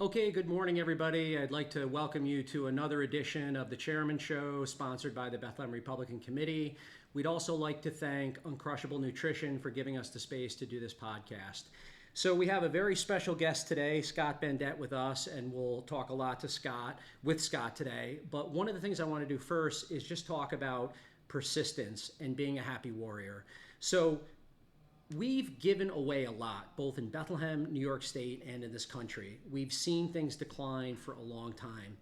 Okay, good morning, everybody. I'd like to welcome you to another edition of The Chairman Show, sponsored by the Bethlehem Republican Committee. We'd also like to thank Uncrushable Nutrition for giving us the space to do this podcast. So we have a very special guest today, Scott Bendett, with us, and we'll talk a lot with Scott today. But one of the things I want to do first is just talk about persistence and being a happy warrior. So we've given away a lot, both in Bethlehem, New York State, and in this country. We've seen things decline for a long time.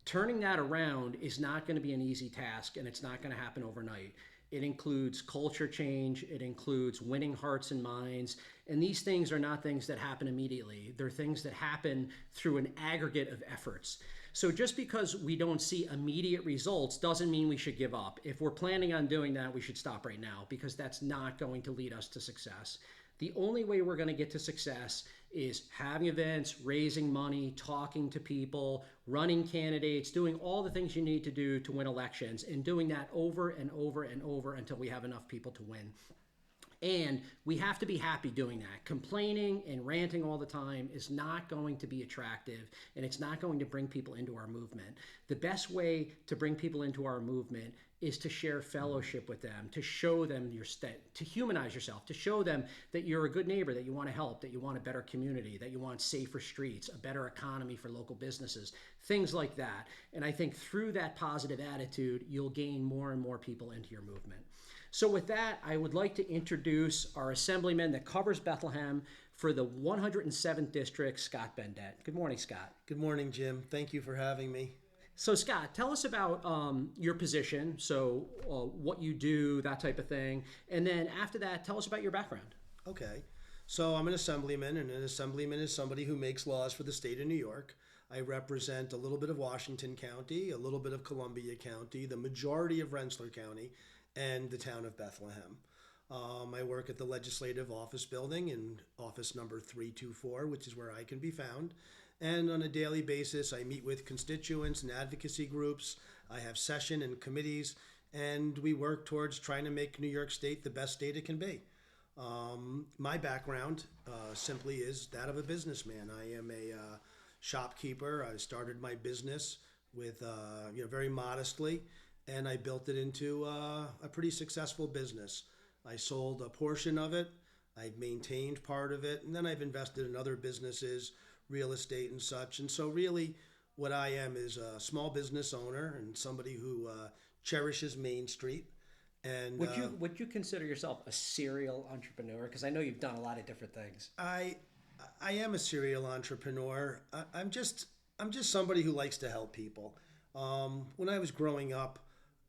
Turning that around is not going to be an easy task, and it's not going to happen overnight. It includes culture change, it includes winning hearts and minds, and these things are not things that happen immediately. They're things that happen through an aggregate of efforts. So just because we don't see immediate results doesn't mean we should give up. If we're planning on doing that, we should stop right now, because that's not going to lead us to success. The only way we're going to get to success is having events, raising money, talking to people, running candidates, doing all the things you need to do to win elections, and doing that over and over and over until we have enough people to win. And we have to be happy doing that. Complaining and ranting all the time is not going to be attractive, and it's not going to bring people into our movement. The best way to bring people into our movement is to share fellowship with them, to show them to humanize yourself, to show them that you're a good neighbor, that you want to help, that you want a better community, that you want safer streets, a better economy for local businesses, things like that. And I think through that positive attitude, you'll gain more and more people into your movement. So with that, I would like to introduce our Assemblyman that covers Bethlehem for the 107th District, Scott Bendett. Good morning, Scott. Good morning, Jim. Thank you for having me. So Scott, tell us about your position, so what you do, that type of thing. And then after that, tell us about your background. Okay. So I'm an assemblyman, and an assemblyman is somebody who makes laws for the state of New York. I represent a little bit of Washington County, a little bit of Columbia County, the majority of Rensselaer County, and the town of Bethlehem. I work at the Legislative Office Building in office number 324, which is where I can be found. And on a daily basis, I meet with constituents and advocacy groups. I have session and committees, and we work towards trying to make New York State the best state it can be. My background simply is that of a businessman. I am a shopkeeper. I started my business with very modestly, and I built it into a pretty successful business. I sold a portion of it, I've maintained part of it, and then I've invested in other businesses, real estate and such. And so really what I am is a small business owner and somebody who cherishes Main Street. And would you consider yourself a serial entrepreneur? Because I know you've done a lot of different things. I am a serial entrepreneur. I'm just somebody who likes to help people. When I was growing up,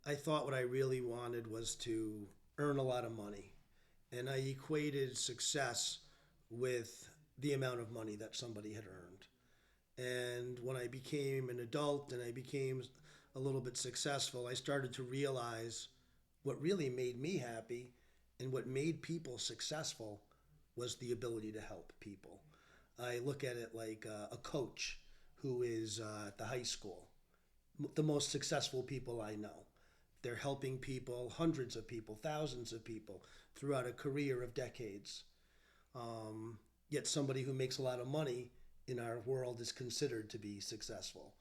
I thought what I really wanted was to earn a lot of money. And I equated success with the amount of money that somebody had earned. And when I became an adult and I became a little bit successful, I started to realize what really made me happy and what made people successful was the ability to help people. I look at it like a coach who is at the high school, the most successful people I know. They're helping people, hundreds of people, thousands of people throughout a career of decades. Yet somebody who makes a lot of money in our world is considered to be successful.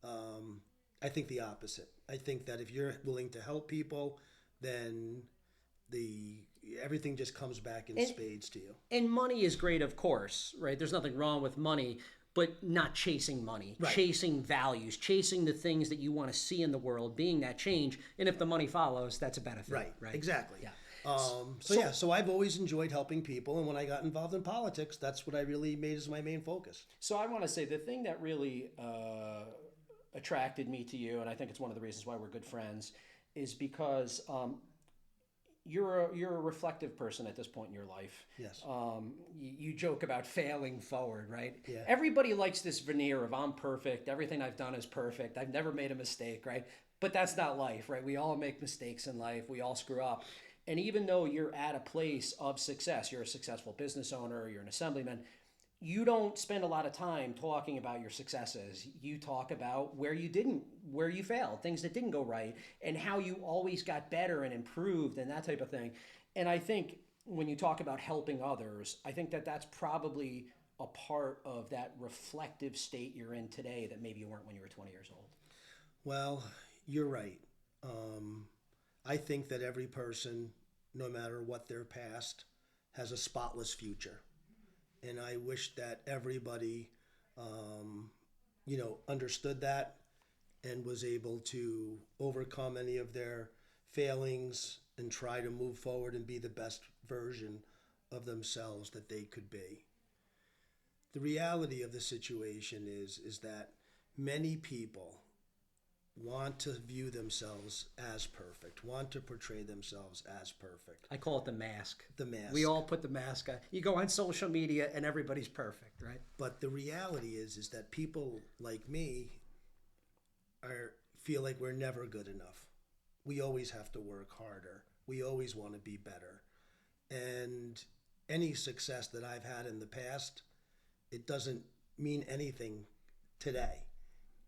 I think the opposite. I think that if you're willing to help people, then everything just comes back in spades to you. And money is great, of course, right? There's nothing wrong with money, but not chasing money, right. Chasing values, chasing the things that you want to see in the world, being that change. And if the money follows, that's a benefit. Right. Exactly. Yeah. So I've always enjoyed helping people. And when I got involved in politics, that's what I really made as my main focus. So I want to say the thing that really attracted me to you, and I think it's one of the reasons why we're good friends, is because you're a reflective person at this point in your life. Yes. You joke about failing forward, right? Yeah. Everybody likes this veneer of I'm perfect, everything I've done is perfect, I've never made a mistake, right? But that's not life, right? We all make mistakes in life, we all screw up. And even though you're at a place of success, you're a successful business owner, you're an assemblyman, you don't spend a lot of time talking about your successes. You talk about where you failed, things that didn't go right, and how you always got better and improved and that type of thing. And I think when you talk about helping others, I think that that's probably a part of that reflective state you're in today that maybe you weren't when you were 20 years old? Well, you're right. I think that every person, no matter what their past, has a spotless future. And I wish that everybody, understood that and was able to overcome any of their failings and try to move forward and be the best version of themselves that they could be. The reality of the situation is that many people want to view themselves as perfect, want to portray themselves as perfect. I call it the mask. The mask. We all put the mask on. You go on social media and everybody's perfect, right? But the reality is that people like me feel like we're never good enough. We always have to work harder. We always want to be better. And any success that I've had in the past, it doesn't mean anything today.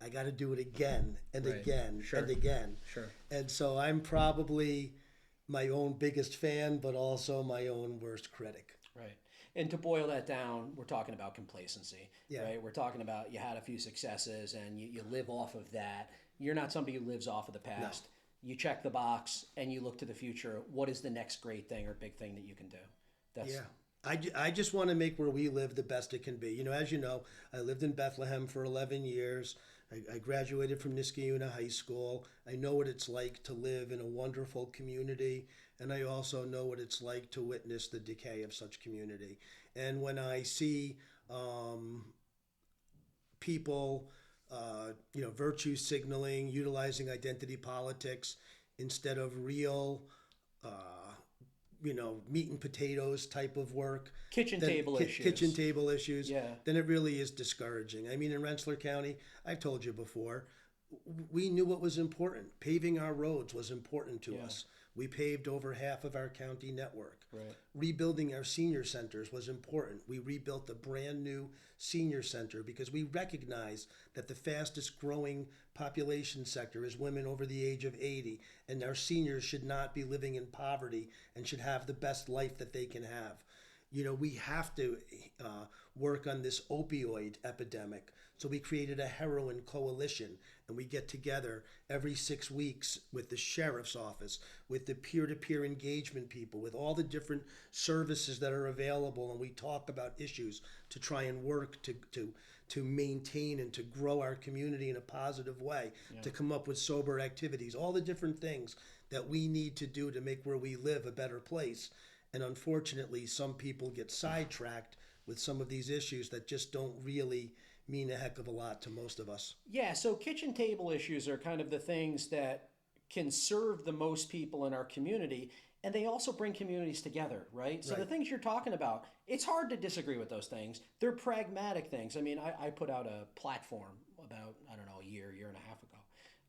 I got to do it again and Right. again Sure. and again. Sure. And so I'm probably my own biggest fan, but also my own worst critic. Right. And to boil that down, we're talking about complacency, Yeah. right? We're talking about you had a few successes and you live off of that. You're not somebody who lives off of the past. You check the box and you look to the future. What is the next great thing or big thing that you can do? That's, Yeah. I just want to make where we live the best it can be. As you know, I lived in Bethlehem for 11 years. I graduated from Niskayuna High School. I know what it's like to live in a wonderful community, and I also know what it's like to witness the decay of such community. And when I see people, virtue signaling, utilizing identity politics instead of real, meat and potatoes type of work. Kitchen table issues. Kitchen table issues. Yeah. Then it really is discouraging. I mean, in Rensselaer County, I've told you before, we knew what was important. Paving our roads was important to us. We paved over half of our county network. Right. Rebuilding our senior centers was important. We rebuilt a brand new senior center because we recognize that the fastest growing population sector is women over the age of 80, and our seniors should not be living in poverty and should have the best life that they can have. We have to work on this opioid epidemic. So we created a heroin coalition, and we get together every 6 weeks with the sheriff's office, with the peer-to-peer engagement people, with all the different services that are available, and we talk about issues to try and work to maintain and to grow our community in a positive way, to come up with sober activities, all the different things that we need to do to make where we live a better place. And unfortunately, some people get sidetracked with some of these issues that just don't really mean a heck of a lot to most of us. Yeah, so kitchen table issues are kind of the things that can serve the most people in our community, and they also bring communities together, right? So the things you're talking about, it's hard to disagree with those things. They're pragmatic things. I mean, I put out a platform about, a year and a half ago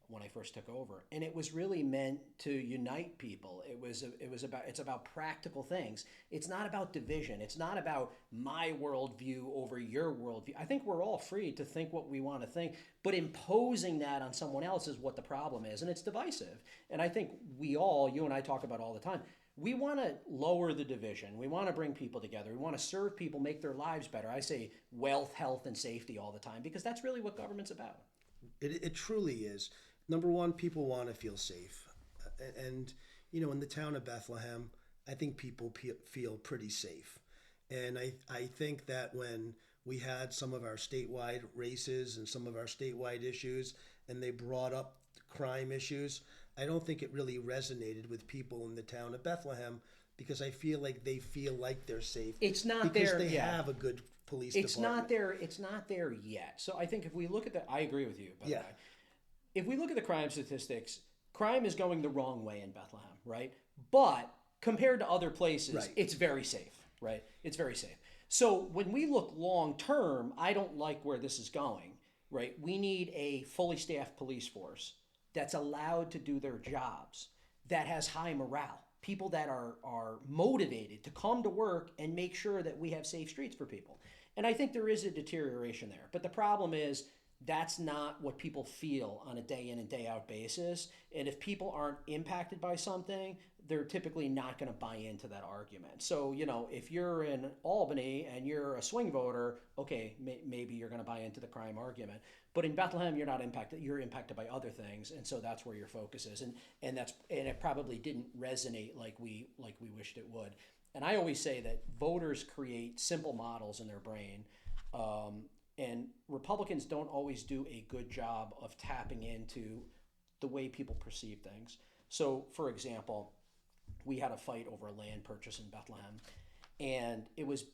when I first took over, and it was really meant to unite people. It's about practical things. It's not about division. It's not about my worldview over your worldview. I think we're all free to think what we want to think, but imposing that on someone else is what the problem is, and it's divisive. And I think you and I talk about all the time, we want to lower the division. We want to bring people together. We want to serve people, make their lives better. I say wealth, health, and safety all the time because that's really what government's about. It truly is. Number one, people want to feel safe. And, in the town of Bethlehem, I think people feel pretty safe. And I think that when we had some of our statewide races and some of our statewide issues, and they brought up crime issues, I don't think it really resonated with people in the town of Bethlehem because I feel like they feel like they're safe. It's not because there. They have a good police department. It's not there yet. So I think if we look at I agree with you, by the way. If we look at the crime statistics, crime is going the wrong way in Bethlehem, right? But compared to other places, it's very safe, right? It's very safe. So when we look long term, I don't like where this is going, right? We need a fully staffed police force that's allowed to do their jobs, that has high morale, people that are motivated to come to work and make sure that we have safe streets for people. And I think there is a deterioration there. But the problem is, that's not what people feel on a day in and day out basis. And if people aren't impacted by something, they're typically not going to buy into that argument. So, if you're in Albany and you're a swing voter, okay, maybe you're going to buy into the crime argument. But in Bethlehem, you're not impacted. You're impacted by other things, and so that's where your focus is. And it probably didn't resonate like we wished it would. And I always say that voters create simple models in their brain, and Republicans don't always do a good job of tapping into the way people perceive things. So, for example, we had a fight over a land purchase in Bethlehem, and it was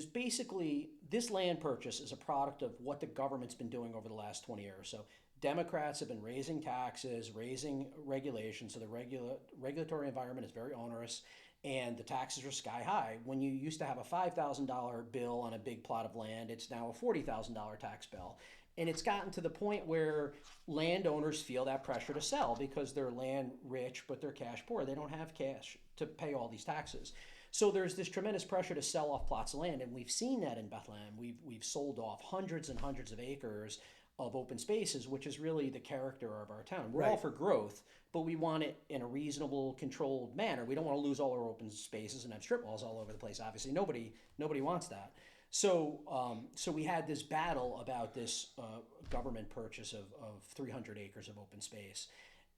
basically, this land purchase is a product of what the government's been doing over the last 20 years. So Democrats have been raising taxes, raising regulations, so the regulatory environment is very onerous, and the taxes are sky high. When you used to have a $5,000 bill on a big plot of land, it's now a $40,000 tax bill. And it's gotten to the point where landowners feel that pressure to sell because they're land rich, but they're cash poor. They don't have cash to pay all these taxes. So there's this tremendous pressure to sell off plots of land, and we've seen that in Bethlehem. We've sold off hundreds and hundreds of acres of open spaces, which is really the character of our town. We're all for growth, but we want it in a reasonable, controlled manner. We don't want to lose all our open spaces and have strip malls all over the place. Obviously, nobody wants that. So we had this battle about this government purchase of 300 acres of open space.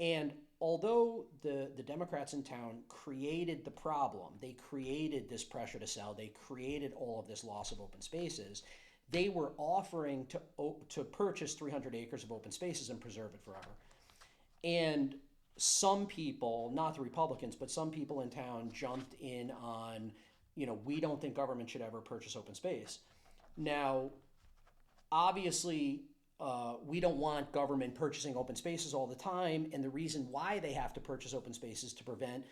And although the Democrats in town created the problem, they created this pressure to sell, they created all of this loss of open spaces, they were offering to purchase 300 acres of open spaces and preserve it forever. And some people, not the Republicans, but some people in town jumped in on, we don't think government should ever purchase open space. Now, obviously, we don't want government purchasing open spaces all the time, and the reason why they have to purchase open spaces to prevent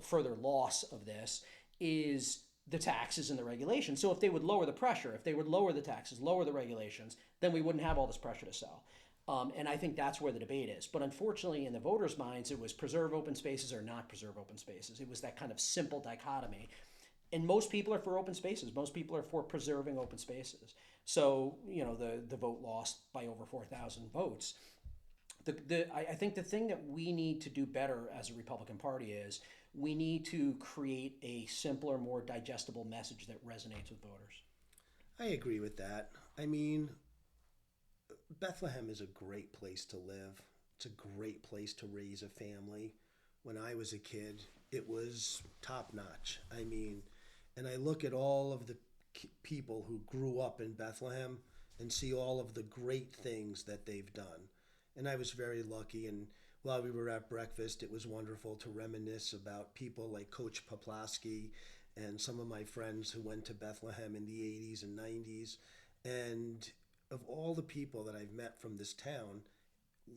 further loss of this is the taxes and the regulations. So if they would lower the pressure, if they would lower the taxes, lower the regulations, then we wouldn't have all this pressure to sell. And I think that's where the debate is. But unfortunately, in the voters' minds, it was preserve open spaces or not preserve open spaces. It was that kind of simple dichotomy. And most people are for open spaces. Most people are for preserving open spaces. So, the vote lost by over 4,000 votes. I think the thing that we need to do better as a Republican Party is we need to create a simpler, more digestible message that resonates with voters. I agree with that. I mean, Bethlehem is a great place to live. It's a great place to raise a family. When I was a kid, it was top notch. I mean, and I look at all of the people who grew up in Bethlehem and see all of the great things that they've done. And I was very lucky, and while we were at breakfast, it was wonderful to reminisce about people like Coach Poplawski and some of my friends who went to Bethlehem in the 80s and 90s. And of all the people that I've met from this town,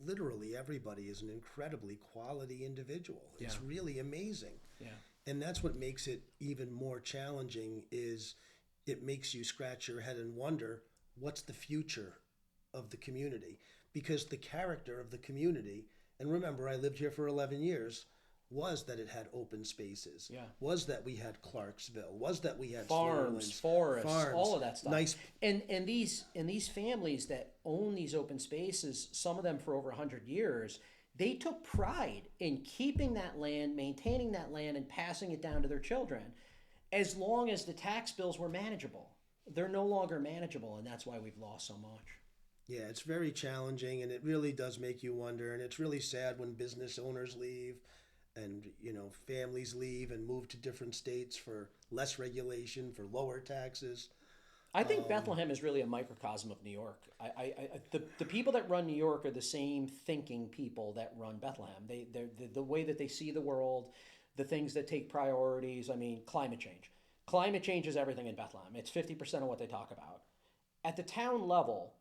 literally everybody is an incredibly quality individual. Yeah. It's really amazing. Yeah. And that's what makes it even more challenging is it makes you scratch your head and wonder, what's the future of the community? Because the character of the community, and remember, I lived here for 11 years, was that it had open spaces. Yeah. Was that we had Clarksville. Was that we had farms, forests, all of that stuff. Nice. And these families that own these open spaces, some of them for over 100 years, they took pride in keeping that land, maintaining that land, and passing it down to their children, as long as the tax bills were manageable. They're no longer manageable, and that's why we've lost so much. Yeah, it's very challenging, and it really does make you wonder, and it's really sad when business owners leave and, families leave and move to different states for less regulation, for lower taxes. I think Bethlehem is really a microcosm of New York. The people that run New York are the same thinking people that run Bethlehem. The way that they see the world, the things that take priorities. I mean, climate change. Climate change is everything in Bethlehem. It's 50% of what they talk about. At the town level,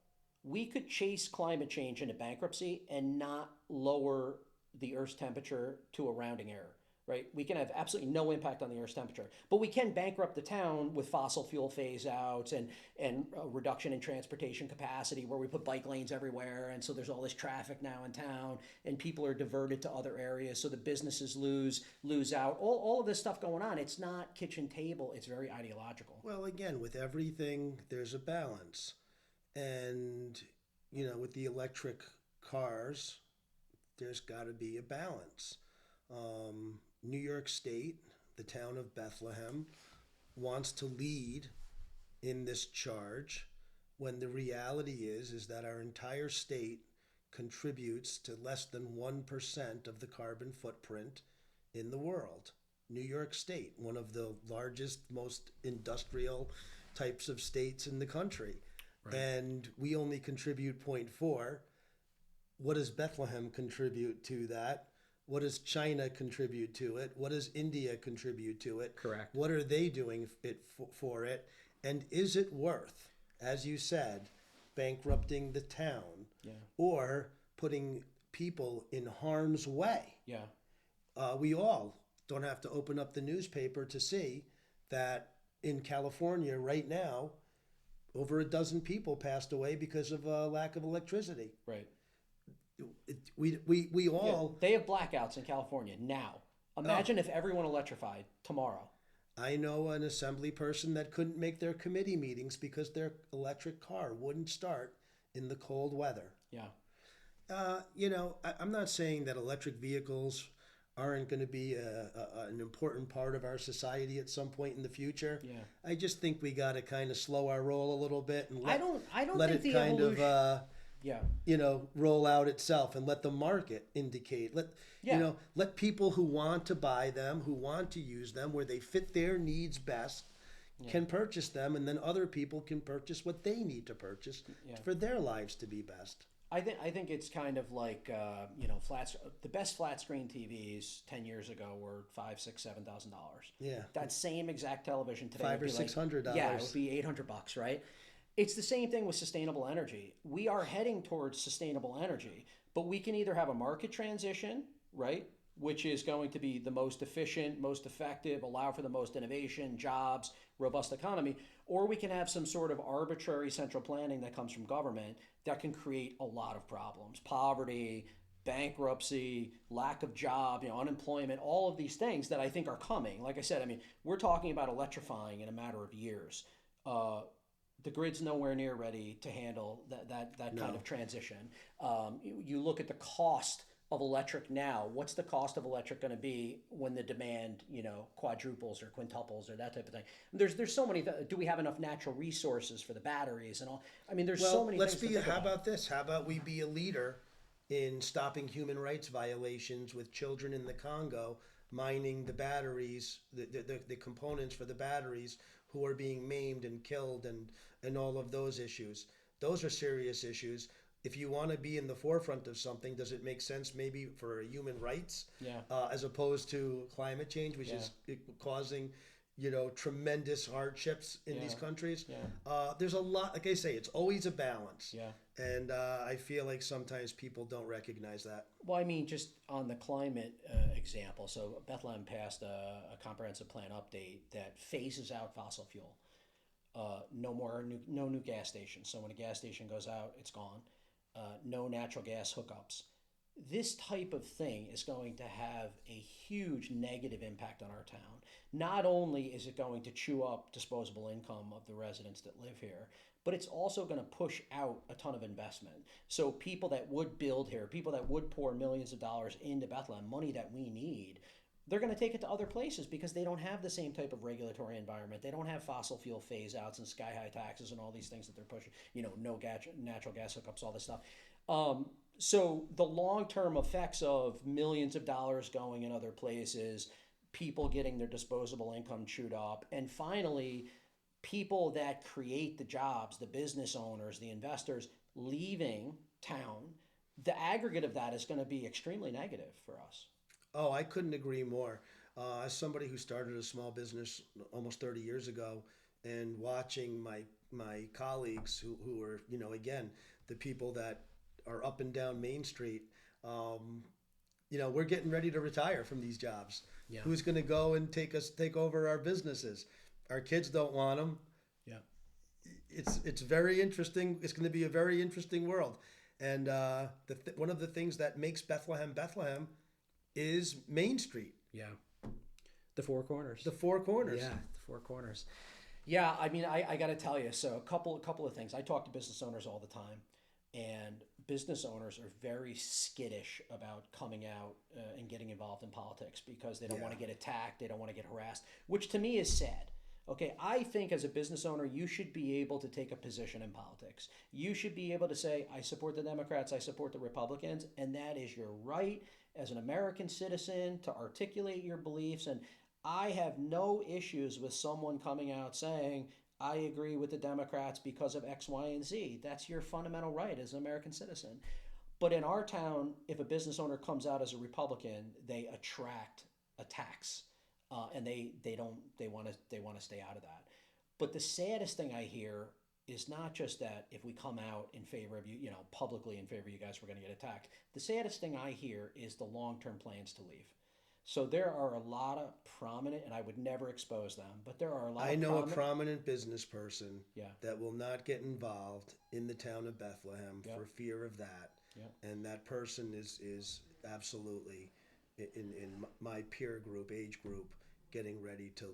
we could chase climate change into bankruptcy and not lower the Earth's temperature to a rounding error, right? We can have absolutely no impact on the Earth's temperature, but we can bankrupt the town with fossil fuel phase outs and a reduction in transportation capacity where we put bike lanes everywhere. And so there's all this traffic now in town and people are diverted to other areas. So the businesses lose out, all of this stuff going on. It's not kitchen table. It's very ideological. Well, again, with everything, there's a balance. And, with the electric cars, there's got to be a balance. New York State, the town of Bethlehem, wants to lead in this charge when the reality is that our entire state contributes to less than 1% of the carbon footprint in the world. New York State, one of the largest, most industrial types of states in the country. Right. And we only contribute 0.4. What does Bethlehem contribute to that? What does China contribute to it? What does India contribute to it? Correct. What are they doing for it? And is it worth, as you said, bankrupting the town, or putting people in harm's way? Yeah. We all don't have to open up the newspaper to see that in California right now, over a dozen people passed away because of a lack of electricity. Right. We all... They have blackouts in California now. Imagine if everyone electrified tomorrow. I know an assembly person that couldn't make their committee meetings because their electric car wouldn't start in the cold weather. Yeah. I'm not saying that electric vehicles aren't going to be an important part of our society at some point in the future. Yeah. I just think we got to kind of slow our roll a little bit and I don't let think it the kind evolution... of roll out itself and let the market indicate. Let people who want to buy them, who want to use them, where they fit their needs best, can purchase them, and then other people can purchase what they need to purchase for their lives to be best. I think it's kind of like the best flat screen TVs 10 years ago were $5,000, $6,000, $7,000. Yeah. That same exact television today $500 or $600. Yeah, it would be $800, right? It's the same thing with sustainable energy. We are heading towards sustainable energy, but we can either have a market transition, right, which is going to be the most efficient, most effective, allow for the most innovation, jobs, robust economy, or we can have some sort of arbitrary central planning that comes from government that can create a lot of problems. Poverty, bankruptcy, lack of job, unemployment, all of these things that I think are coming. Like I said, we're talking about electrifying in a matter of years. The grid's nowhere near ready to handle that kind of transition. You look at the cost of electric now. What's the cost of electric going to be when the demand, quadruples or quintuples or that type of thing? There's so many. Do we have enough natural resources for the batteries and all? There's so many. How about this? How about we be a leader in stopping human rights violations with children in the Congo mining the batteries, the components for the batteries, who are being maimed and killed, and all of those issues. Those are serious issues. If you want to be in the forefront of something, does it make sense maybe for human rights as opposed to climate change, which is causing tremendous hardships in these countries? There's a lot, like I say, it's always a balance. And I feel like sometimes people don't recognize that. Well, just on the climate example, so Bethlehem passed a comprehensive plan update that phases out fossil fuel. No new gas stations. So when a gas station goes out, it's gone. No natural gas hookups. This type of thing is going to have a huge negative impact on our town. Not only is it going to chew up disposable income of the residents that live here, but it's also going to push out a ton of investment. So people that would build here, people that would pour millions of dollars into Bethlehem, money that we need, they're going to take it to other places because they don't have the same type of regulatory environment. They don't have fossil fuel phase outs and sky high taxes and all these things that they're pushing, no natural gas hookups, all this stuff. So the long-term effects of millions of dollars going in other places, people getting their disposable income chewed up, and finally, people that create the jobs, the business owners, the investors leaving town, the aggregate of that is going to be extremely negative for us. Oh, I couldn't agree more. As somebody who started a small business almost 30 years ago, and watching my colleagues who are, again, the people that are up and down Main Street, we're getting ready to retire from these jobs. Yeah. Who's going to go and take over our businesses? Our kids don't want them. Yeah. It's very interesting. It's going to be a very interesting world. And one of the things that makes Bethlehem is Main Street. Yeah. The Four Corners. The Four Corners. Yeah, the Four Corners. Yeah, I got to tell you, so a couple of things. I talk to business owners all the time, and business owners are very skittish about coming out and getting involved in politics because they don't want to get attacked, they don't want to get harassed, which to me is sad. Okay, I think as a business owner, you should be able to take a position in politics. You should be able to say, I support the Democrats, I support the Republicans, and that is your right as an American citizen to articulate your beliefs. And I have no issues with someone coming out saying, I agree with the Democrats because of X, Y, and Z. That's your fundamental right as an American citizen. But in our town, if a business owner comes out as a Republican, they attract attacks. And they want to stay out of that. But the saddest thing I hear is not just that if we come out in favor of you, publicly in favor of you guys, we're going to get attacked. The saddest thing I hear is the long-term plans to leave. So there are a lot of prominent, and I would never expose them, but there are a lot. I know a prominent business person that will not get involved in the town of Bethlehem for fear of that, and that person is absolutely in my peer group, age group, getting ready to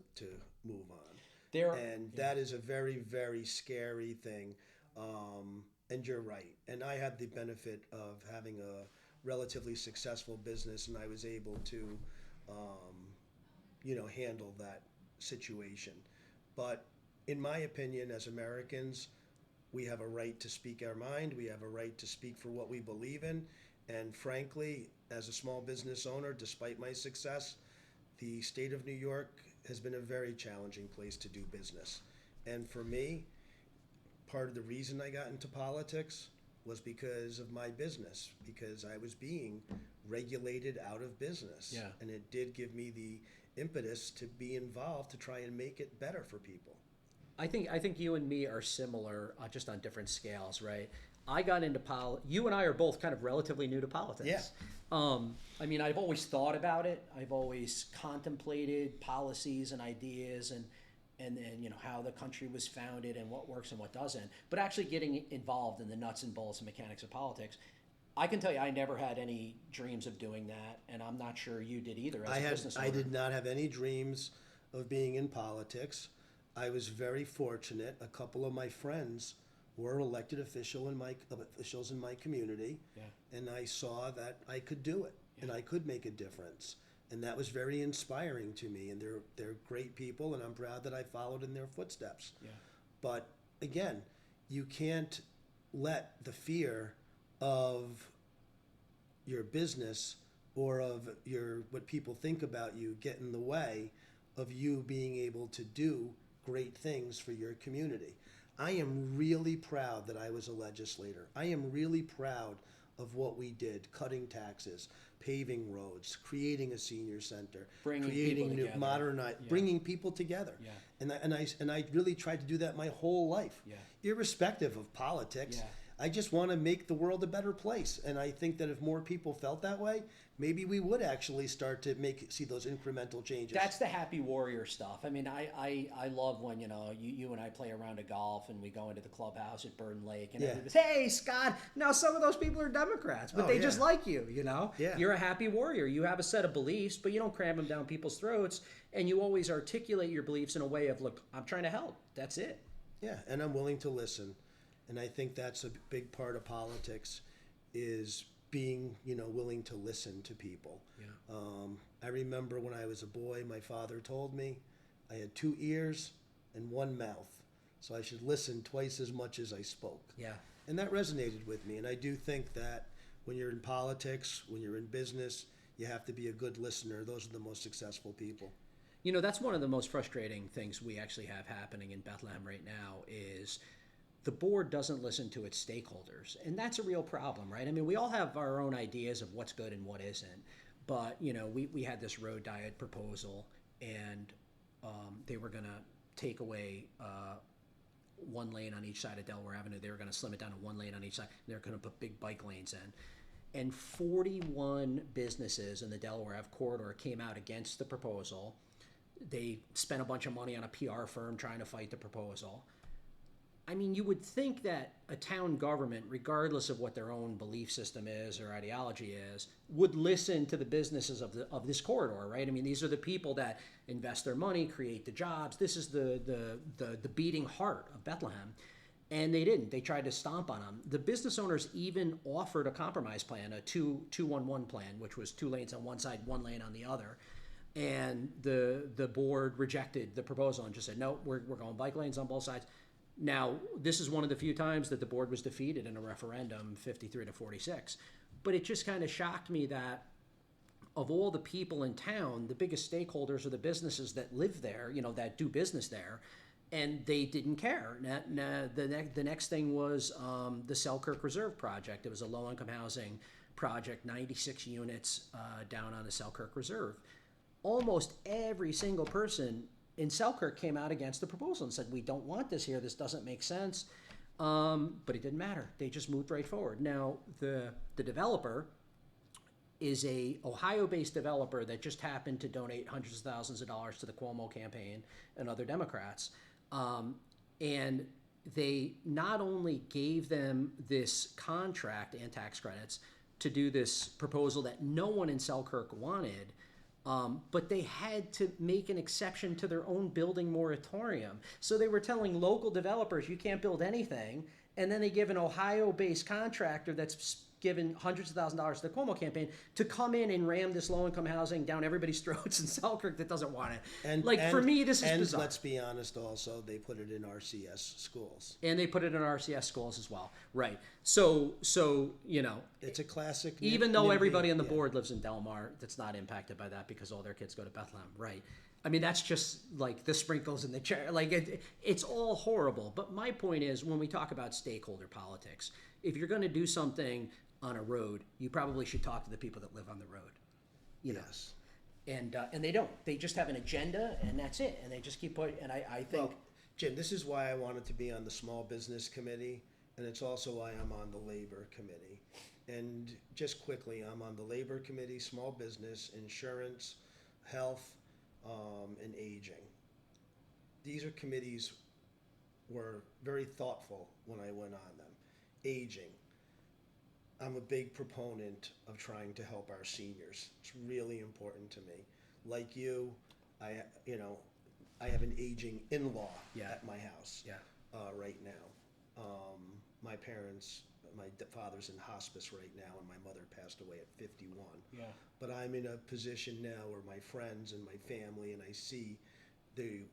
move on. That is a very, very scary thing. And you're right. And I had the benefit of having a relatively successful business, and I was able to, handle that situation. But in my opinion, as Americans, we have a right to speak our mind. We have a right to speak for what we believe in. And frankly, as a small business owner, despite my success, the state of New York has been a very challenging place to do business. And for me, part of the reason I got into politics was because of my business, because I was being regulated out of business. Yeah. And it did give me the impetus to be involved to try and make it better for people. I think you and me are similar, just on different scales, right? I got into you and I are both kind of relatively new to politics. Yeah. I've always thought about it. I've always contemplated policies and ideas and then, how the country was founded and what works and what doesn't. But actually getting involved in the nuts and bolts and mechanics of politics, I can tell you I never had any dreams of doing that, and I'm not sure you did either as a business owner. I did not have any dreams of being in politics. I was very fortunate. A couple of my friends were elected officials in my community, and I saw that I could do it, and I could make a difference, and that was very inspiring to me. And they're great people, and I'm proud that I followed in their footsteps. Yeah. But again, you can't let the fear of your business or of what people think about you get in the way of you being able to do great things for your community. I am really proud that I was a legislator. I am really proud of what we did, cutting taxes, paving roads, creating a senior center, bringing people together. Yeah. And I really tried to do that my whole life, irrespective of politics. Yeah. I just want to make the world a better place. And I think that if more people felt that way, maybe we would actually start to see those incremental changes. That's the happy warrior stuff. I love when, you and I play a round of golf and we go into the clubhouse at Burton Lake and everybody's, hey, Scott, now some of those people are Democrats, but they just like you, Yeah. You're a happy warrior. You have a set of beliefs, but you don't cram them down people's throats, and you always articulate your beliefs in a way of, look, I'm trying to help. That's it. Yeah, and I'm willing to listen. And I think that's a big part of politics is being, willing to listen to people. Yeah. I remember when I was a boy, my father told me I had 2 ears and 1 mouth, so I should listen twice as much as I spoke. Yeah. And that resonated with me. And I do think that when you're in politics, when you're in business, you have to be a good listener. Those are the most successful people. That's one of the most frustrating things we actually have happening in Bethlehem right now is the board doesn't listen to its stakeholders. And that's a real problem, right? We all have our own ideas of what's good and what isn't. But, we had this road diet proposal, and they were going to take away 1 lane on each side of Delaware Avenue. They were going to slim it down to 1 lane on each side. They're going to put big bike lanes in. And 41 businesses in the Delaware Ave corridor came out against the proposal. They spent a bunch of money on a PR firm trying to fight the proposal. You would think that a town government, regardless of what their own belief system is or ideology is, would listen to the businesses of this corridor, right? These are the people that invest their money, create the jobs. This is the beating heart of Bethlehem. And they didn't. They tried to stomp on them. The business owners even offered a compromise plan, a 2-2-1-1 plan, which was 2 lanes on one side, 1 lane on the other. And the board rejected the proposal and just said, no, we're going bike lanes on both sides. Now, this is one of the few times that the board was defeated in a referendum, 53-46. But it just kind of shocked me that of all the people in town, the biggest stakeholders are the businesses that live there, that do business there, and they didn't care. The next thing was the Selkirk Reserve project. It was a low-income housing project, 96 units down on the Selkirk Reserve. Almost every single person in Selkirk came out against the proposal and said, we don't want this here, this doesn't make sense. But it didn't matter. They just moved right forward. Now, the developer is a Ohio-based developer that just happened to donate hundreds of thousands of dollars to the Cuomo campaign and other Democrats. And they not only gave them this contract and tax credits to do this proposal that no one in Selkirk wanted, but they had to make an exception to their own building moratorium. So they were telling local developers, you can't build anything, and then they give an Ohio-based contractor that's given hundreds of thousands of dollars to the Cuomo campaign to come in and ram this low-income housing down everybody's throats in Selkirk that doesn't want it. For me, this is bizarre. And let's be honest also, they put it in RCS schools. And they put it in RCS schools as well. Right. So it's a classic. Even though everybody on the board lives in Delmar, that's not impacted by that because all their kids go to Bethlehem. Right. I mean, that's just like the sprinkles in the chair. It's all horrible. But my point is, when we talk about stakeholder politics, if you're going to do something on a road, you probably should talk to the people that live on the road. Yes. And they don't. They just have an agenda, and that's it. And they just keep putting. And I think, Jim, this is why I wanted to be on the Small Business Committee, and it's also why I'm on the Labor Committee. And just quickly, I'm on the Labor Committee, Small Business, Insurance, Health, and Aging. These are committees were very thoughtful when I went on them. Aging. I'm a big proponent of trying to help our seniors. It's really important to me. Like you, I have an aging in-law at my house right now. My parents, my father's in hospice right now, and my mother passed away at 51. Yeah. But I'm in a position now where my friends and my family, and I see the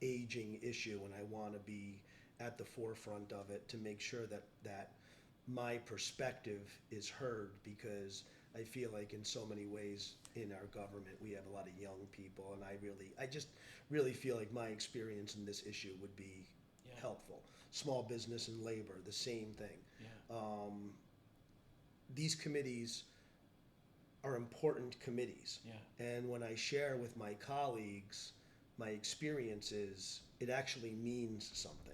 aging issue, and I want to be at the forefront of it to make sure that my perspective is heard, because I feel like in so many ways in our government we have a lot of young people, and I just really feel like my experience in this issue would be helpful. Small business and labor, the same thing. Yeah. These committees are important committees. Yeah. And when I share with my colleagues my experiences, it actually means something.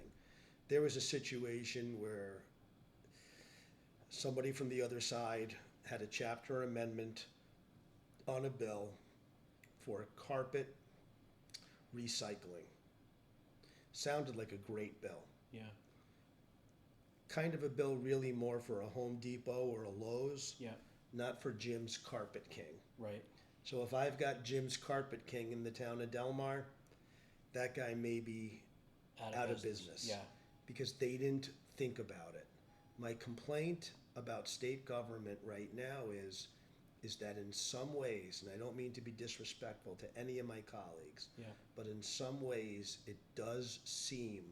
There was a situation where somebody from the other side had a chapter amendment on a bill for carpet recycling. Sounded like a great bill. Yeah. Kind of a bill really more for a Home Depot or a Lowe's. Yeah. Not for Jim's Carpet King. Right. So if I've got Jim's Carpet King in the town of Delmar, that guy may be out of business. Yeah. Because they didn't think about it. My complaint about state government right now is that in some ways, and I don't mean to be disrespectful to any of my colleagues, but in some ways it does seem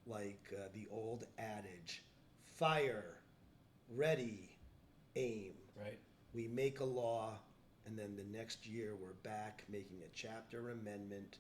like the old adage, fire, ready, aim. Right. We make a law, and then the next year we're back making a chapter amendment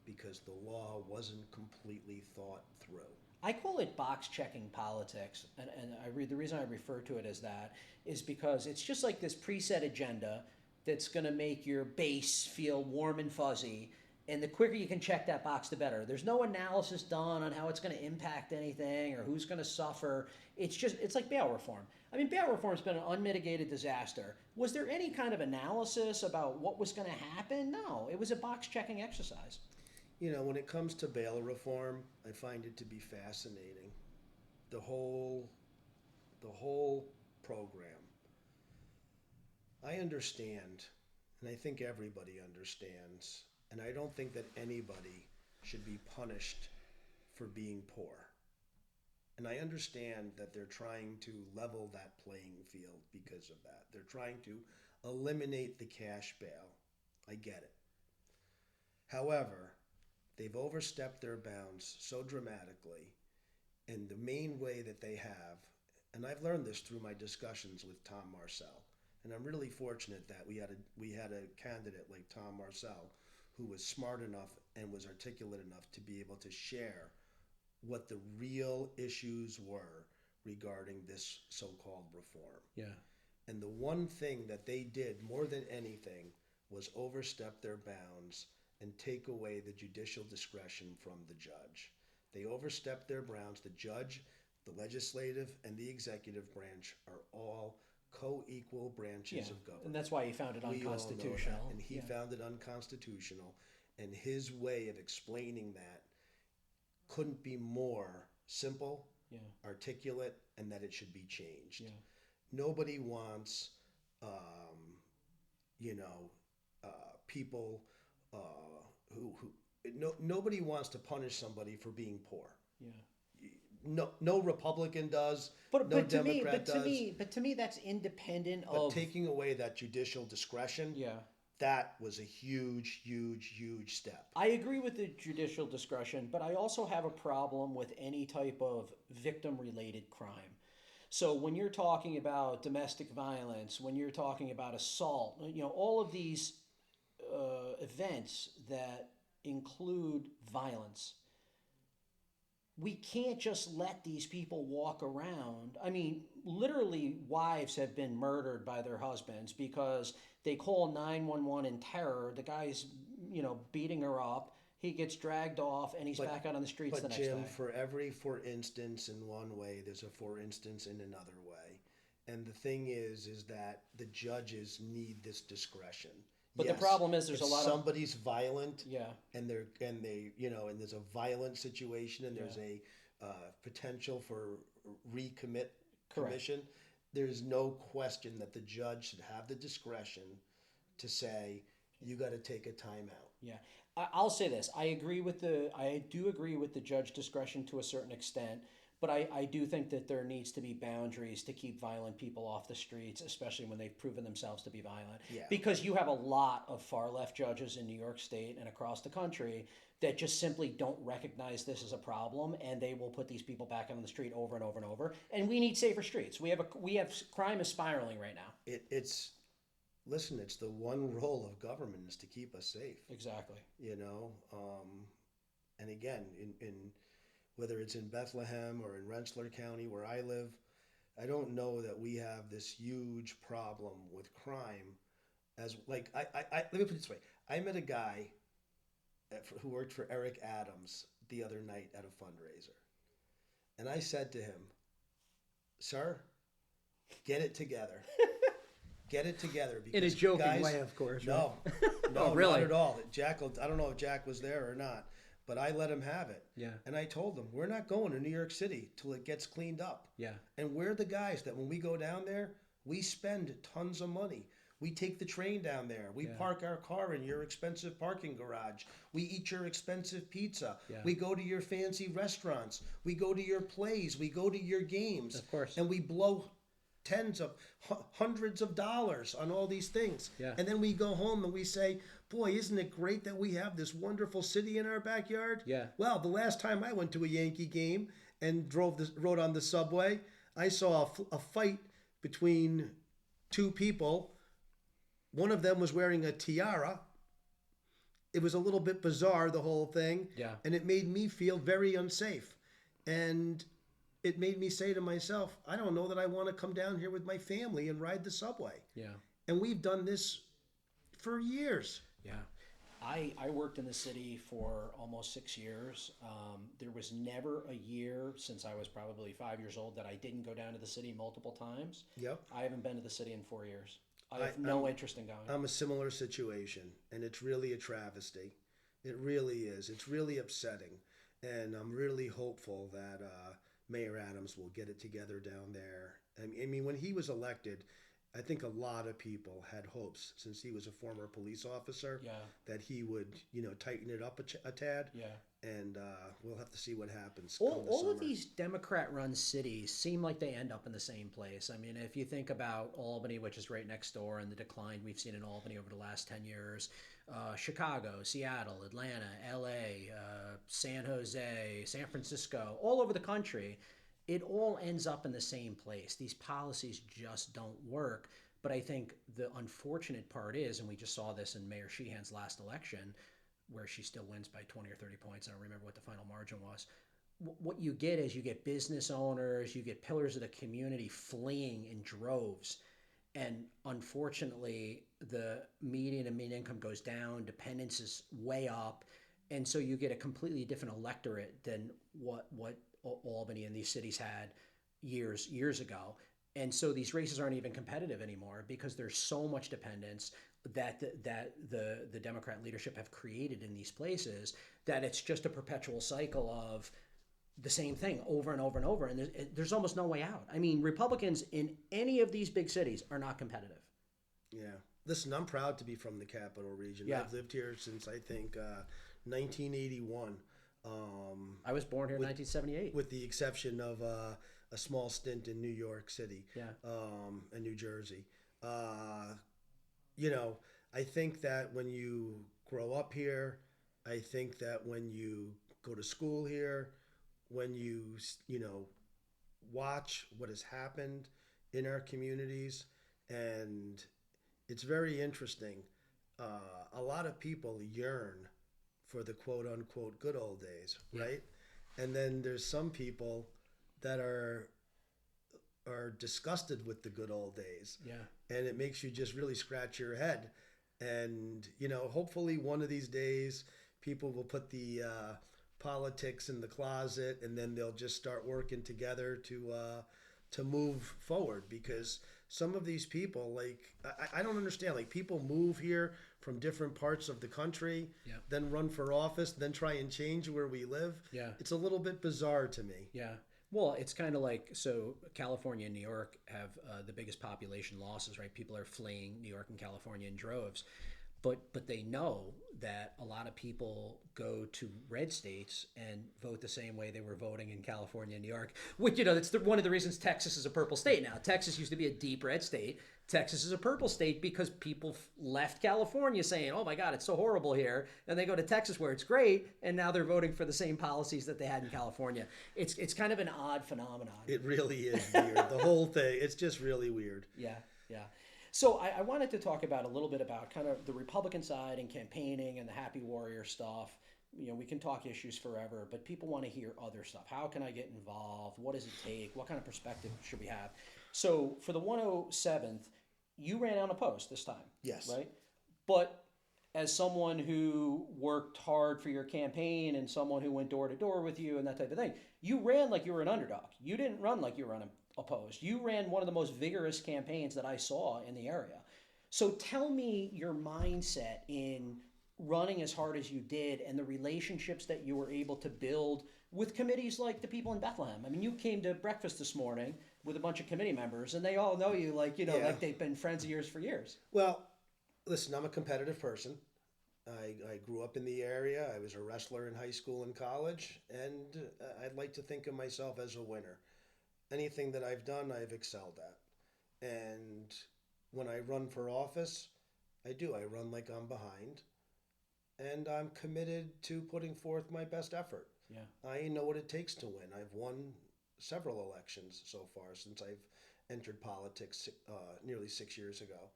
because the law wasn't completely thought through. I call it box checking politics, and the reason I refer to it as that is because it's just like this preset agenda that's going to make your base feel warm and fuzzy, and the quicker you can check that box, the better. There's no analysis done on how it's going to impact anything or who's going to suffer. It's like bail reform. I mean, bail reform's been an unmitigated disaster. Was there any kind of analysis about what was going to happen? No, it was a box checking exercise. You know, when it comes to bail reform, I find it to be fascinating. The whole program. I understand, and I think everybody understands, and I don't think that anybody should be punished for being poor. And I understand that they're trying to level that playing field because of that. They're trying to eliminate the cash bail. I get it. However, they've overstepped their bounds so dramatically, and the main way that they have, and I've learned this through my discussions with Tom Marcel, and I'm really fortunate that we had a candidate like Tom Marcel who was smart enough and was articulate enough to be able to share what the real issues were regarding this so-called reform. Yeah. And the one thing that they did more than anything was overstep their bounds and take away the judicial discretion from the judge. They overstepped their bounds. The judge, the legislative, and the executive branch are all co-equal branches of government. And that's why he found it We all know unconstitutional. that. And he found it unconstitutional. And his way of explaining that couldn't be more simple, articulate, and that it should be changed. Yeah. Nobody wants, people nobody wants to punish somebody for being poor. Yeah. No Republican does. But no to me, Democrat does. to me, that's independent But of taking away that judicial discretion, that was a huge, huge, huge step. I agree with the judicial discretion, but I also have a problem with any type of victim-related crime. So when you're talking about domestic violence, when you're talking about assault, all of these events that include violence, we can't just let these people walk around. I mean, literally, wives have been murdered by their husbands because they call 911 in terror. The guy's, beating her up. He gets dragged off, and he's back out on the streets the next day. But Jim, for every for instance in one way, there's a for instance in another way. And the thing is that the judges need this discretion. But the problem is there's if a lot somebody's violent, and and there's a violent situation, and there's a potential for commission. There's no question that the judge should have the discretion to say you got to take a timeout. Yeah, I'll say this: I do agree with the judge discretion to a certain extent. But I do think that there needs to be boundaries to keep violent people off the streets, especially when they've proven themselves to be violent. Yeah. Because you have a lot of far-left judges in New York State and across the country that just simply don't recognize this as a problem, and they will put these people back on the street over and over and over. And we need safer streets. We have crime is spiraling right now. It's the one role of government is to keep us safe. Exactly. And again, in whether it's in Bethlehem or in Rensselaer County where I live, I don't know that we have this huge problem with crime. Let me put it this way: I met a guy who worked for Eric Adams the other night at a fundraiser, and I said to him, "Sir, get it together." Get it together. Because in a joking way, of course. No, right? no, really? Not at all. I don't know if Jack was there or not, but I let him have it. Yeah. And I told him, we're not going to New York City till it gets cleaned up. Yeah. And we're the guys that when we go down there, we spend tons of money. We take the train down there. We park our car in your expensive parking garage. We eat your expensive pizza. Yeah. We go to your fancy restaurants. We go to your plays. We go to your games. Of course. And we blow hundreds of dollars on all these things. Yeah. And then we go home and we say, boy, isn't it great that we have this wonderful city in our backyard? Yeah. Well, the last time I went to a Yankee game and rode on the subway, I saw a fight between two people. One of them was wearing a tiara. It was a little bit bizarre, the whole thing. Yeah. And it made me feel very unsafe. And it made me say to myself, I don't know that I want to come down here with my family and ride the subway. Yeah. And we've done this for years. Yeah. I worked in the city for almost 6 years. There was never a year since I was probably 5 years old that I didn't go down to the city multiple times. Yep. I haven't been to the city in 4 years. I have no interest in going. I'm a similar situation, and it's really a travesty. It really is. It's really upsetting. And I'm really hopeful that Mayor Adams will get it together down there. I mean, when he was elected, I think a lot of people had hopes, since he was a former police officer, Yeah. that he would, tighten it up a tad. Yeah. And we'll have to see what happens All, come the all of summer. these Democrat-run cities seem like they end up in the same place. I mean, if you think about Albany, which is right next door, and the decline we've seen in Albany over the last 10 years, Chicago, Seattle, Atlanta, LA, San Jose, San Francisco, all over the country, it all ends up in the same place. These policies just don't work. But I think the unfortunate part is, and we just saw this in Mayor Sheehan's last election, where she still wins by 20 or 30 points. I don't remember what the final margin was. What you get is you get business owners, you get pillars of the community fleeing in droves. And unfortunately, the median and mean income goes down, dependence is way up. And so you get a completely different electorate than what Albany and these cities had years ago. And so these races aren't even competitive anymore because there's so much dependence that the Democrat leadership have created in these places that it's just a perpetual cycle of the same thing over and over and over. And there's almost no way out. I mean, Republicans in any of these big cities are not competitive. Yeah. Listen, I'm proud to be from the Capital Region. Yeah. I've lived here since, I think, 1981. I was born here in 1978. With the exception of a small stint in New York City, and New Jersey. I think that when you grow up here, I think that when you go to school here, when you watch what has happened in our communities, and it's very interesting. A lot of people yearn for the quote unquote good old days, right? And then there's some people that are disgusted with the good old days. Yeah. And it makes you just really scratch your head. And, hopefully one of these days people will put the politics in the closet, and then they'll just start working together to move forward. Because some of these people, like, I don't understand. Like, people move here from different parts of the country, then run for office, then try and change where we live. Yeah. It's a little bit bizarre to me. Yeah. Well, it's kind of like, so California and New York have the biggest population losses, right? People are fleeing New York and California in droves. But they know that a lot of people go to red states and vote the same way they were voting in California and New York, which, that's one of the reasons Texas is a purple state now. Texas used to be a deep red state. Texas is a purple state because people left California saying, oh my God, it's so horrible here. And they go to Texas where it's great. And now they're voting for the same policies that they had in California. It's kind of an odd phenomenon. It really is weird. The whole thing, it's just really weird. Yeah, yeah. So I wanted to talk about a little bit about kind of the Republican side and campaigning and the happy warrior stuff. We can talk issues forever, but people want to hear other stuff. How can I get involved? What does it take? What kind of perspective should we have? So for the 107th, you ran unopposed this time. Yes. Right? But as someone who worked hard for your campaign and someone who went door to door with you and that type of thing, you ran like you were an underdog. You didn't run like you were unopposed. You ran one of the most vigorous campaigns that I saw in the area. So tell me your mindset in running as hard as you did and the relationships that you were able to build with committees like the people in Bethlehem. I mean, you came to breakfast this morning with a bunch of committee members and they all know you like they've been friends of yours for years. Well, listen, I'm a competitive person. I grew up in the area. I was a wrestler in high school and college, and I'd like to think of myself as a winner. Anything that I've done, I've excelled at. And when I run for office, I run like I'm behind, and I'm committed to putting forth my best effort. Yeah. I know what it takes to win. I've won several elections so far since I've entered politics nearly 6 years ago.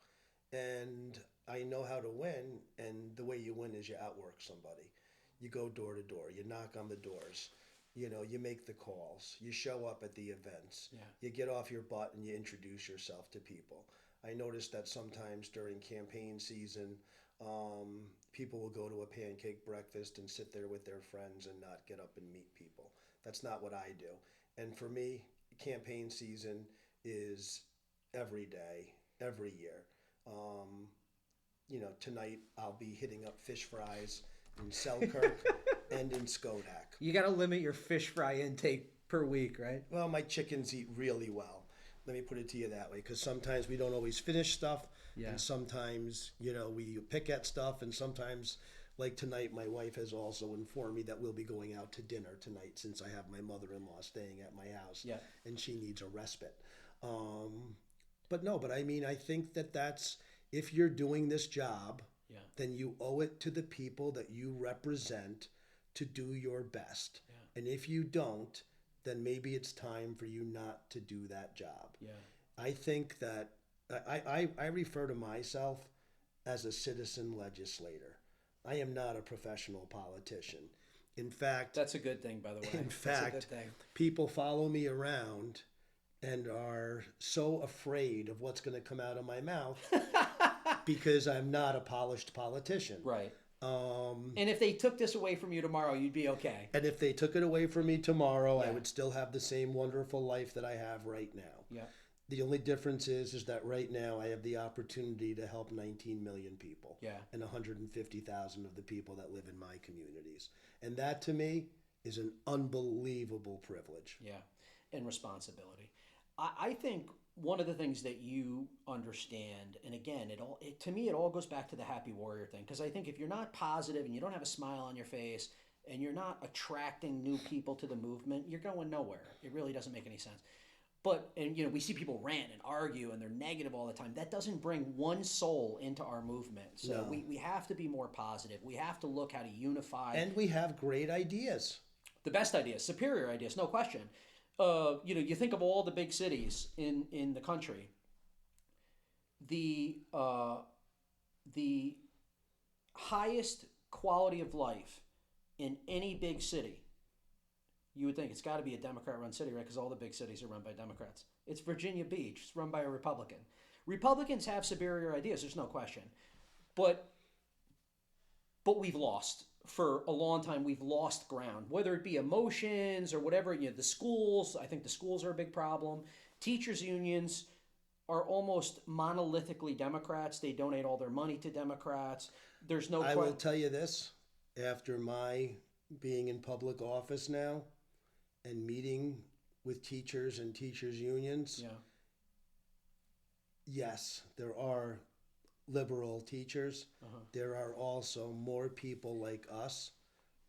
And I know how to win, and the way you win is you outwork somebody. You go door to door, you knock on the doors, you make the calls, you show up at the events, you get off your butt and you introduce yourself to people. I noticed that sometimes during campaign season, people will go to a pancake breakfast and sit there with their friends and not get up and meet people. That's not what I do. And for me, campaign season is every day, every year. Tonight I'll be hitting up fish fries in Selkirk and in Skodak. You got to limit your fish fry intake per week, right? Well, my chickens eat really well. Let me put it to you that way, because sometimes we don't always finish stuff, Yeah. and sometimes, we pick at stuff, and sometimes, like tonight, my wife has also informed me that we'll be going out to dinner tonight since I have my mother-in-law staying at my house, Yeah. and she needs a respite. But I mean, I think that's, if you're doing this job, Yeah. then you owe it to the people that you represent to do your best. Yeah. And if you don't, then maybe it's time for you not to do that job. Yeah. I think that I refer to myself as a citizen legislator. I am not a professional politician. In fact, That's a good thing, by the way. in That's a fact, good thing. people follow me around and are so afraid of what's going to come out of my mouth because I'm not a polished politician. Right. And if they took this away from you tomorrow, you'd be okay. And if they took it away from me tomorrow, I Yeah. would still have the same wonderful life that I have right now. Yeah. The only difference is that right now I have the opportunity to help 19 million people. Yeah. And 150,000 of the people that live in my communities. And that to me is an unbelievable privilege. Yeah. And responsibility. I think one of the things that you understand, and again, to me, it all goes back to the happy warrior thing. Because I think if you're not positive and you don't have a smile on your face and you're not attracting new people to the movement, you're going nowhere. It really doesn't make any sense. And we see people rant and argue and they're negative all the time. That doesn't bring one soul into our movement. So No. we have to be more positive. We have to look how to unify. And we have great ideas. The best ideas, superior ideas, no question. You think of all the big cities in the country. The highest quality of life in any big city, you would think it's got to be a Democrat-run city, right? Because all the big cities are run by Democrats. It's Virginia Beach. It's run by a Republican. Republicans have superior ideas. There's no question. But we've lost. For a long time, we've lost ground, whether it be emotions or whatever. The schools, I think the schools are a big problem. Teachers' unions are almost monolithically Democrats. They donate all their money to Democrats. There's no I will tell you this, after my being in public office now and meeting with teachers and teachers' unions, Yeah. yes, there are liberal teachers. There are also more people like us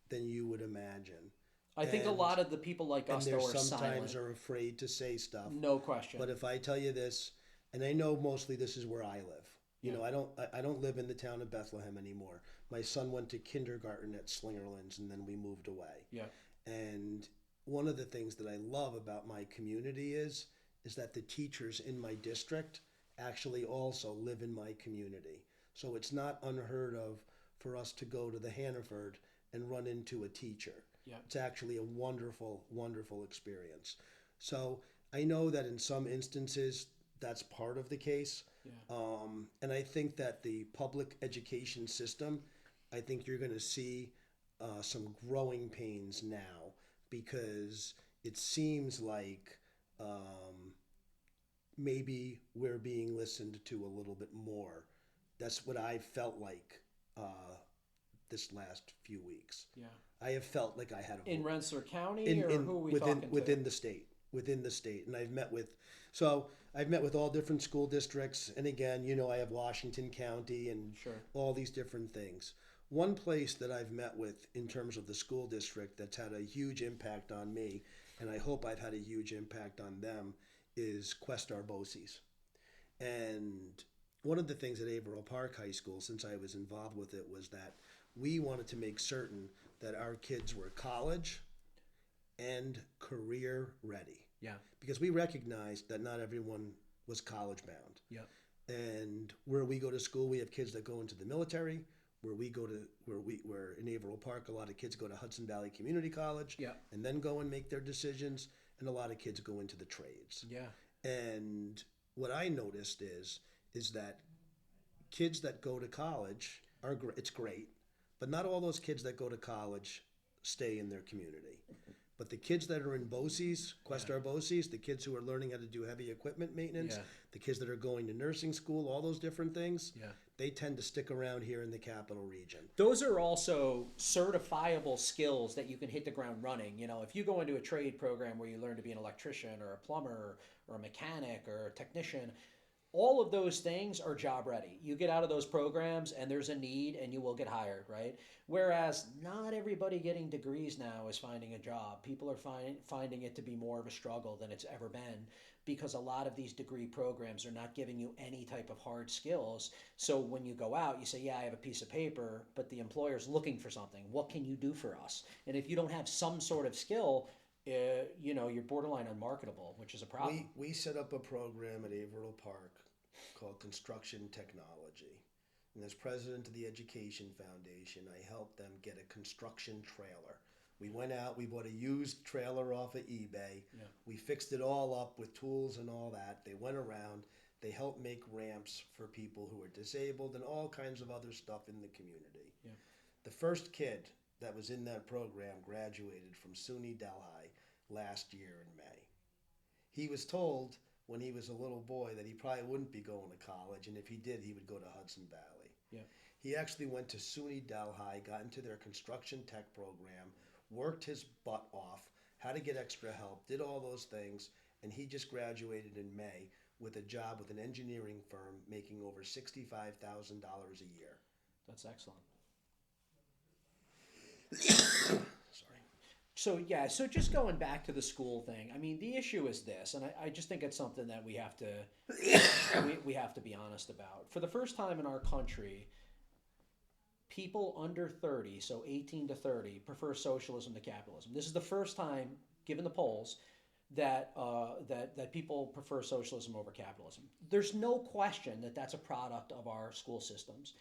than you would imagine. I think a lot of the people like us, though, are sometimes silent. are afraid to say stuff. No question. But if I tell you this, and I know mostly this is where I live. I don't live in the town of Bethlehem anymore. My son went to kindergarten at Slingerlands, and then we moved away. Yeah. And one of the things that I love about my community is that the teachers in my district actually also live in my community. So it's not unheard of for us to go to the Hannaford and run into a teacher. Yeah. It's actually a wonderful, wonderful experience. So I know that in some instances that's part of the case. Yeah. And I think that the public education system, I think you're going to see some growing pains now, because it seems like maybe we're being listened to a little bit more. That's what I felt like this last few weeks. Yeah. I have felt like I had a In Rensselaer County, or who are we talking to? within the state. And I've met with all different school districts, and again, I have Washington County and Sure. all these different things. One place that I've met with in terms of the school district that's had a huge impact on me, and I hope I've had a huge impact on them, is Quest Arbosi's. And one of the things at Averill Park High School, since I was involved with it, was that we wanted to make certain that our kids were college and career ready. Yeah. Because we recognized that not everyone was college bound. Yep. And where we go to school, we have kids that go into the military. Where in Averill Park, a lot of kids go to Hudson Valley Community College. Yeah. And then go and make their decisions. And a lot of kids go into the trades. Yeah. And what I noticed is that kids that go to college it's great, but not all those kids that go to college stay in their community. But the kids that are in BOCES, Questar BOCES, the kids who are learning how to do heavy equipment maintenance, the kids that are going to nursing school, all those different things, they tend to stick around here in the capital region. Those are also certifiable skills that you can hit the ground running. You know, if you go into a trade program where you learn to be an electrician or a plumber or a mechanic or a technician, all of those things are job ready. You get out of those programs and there's a need and you will get hired, right? Whereas not everybody getting degrees now is finding a job. People are finding it to be more of a struggle than it's ever been, because a lot of these degree programs are not giving you any type of hard skills. So when you go out, you say, yeah, I have a piece of paper, but the employer's looking for something. What can you do for us? And if you don't have some sort of skill, you know, you're borderline unmarketable, which is a problem. We set up a program at Averill Park called Construction Technology. And as president of the Education Foundation, I helped them get a construction trailer. We went out, we bought a used trailer off of eBay. We fixed it all up with tools and all that. They went around, they helped make ramps for people who are disabled and all kinds of other stuff in the community. The first kid that was in that program graduated from SUNY Delhi last year in May. He was told when he was a little boy that he probably wouldn't be going to college, and if he did, he would go to Hudson Valley. He actually went to SUNY Delhi, got into their construction tech program, worked his butt off, how to get extra help, did all those things, and he just graduated in May with a job with an engineering firm making over $65,000 a year. That's excellent. Sorry. So yeah, so just going back to the school thing, I mean, the issue is this, and I just think it's something that we have to we have to be honest about. For the first time in our country, people under 30, so 18 to 30, prefer socialism to capitalism. This is the first time, given the polls, that that people prefer socialism over capitalism. There's no question that that's a product of our school systems.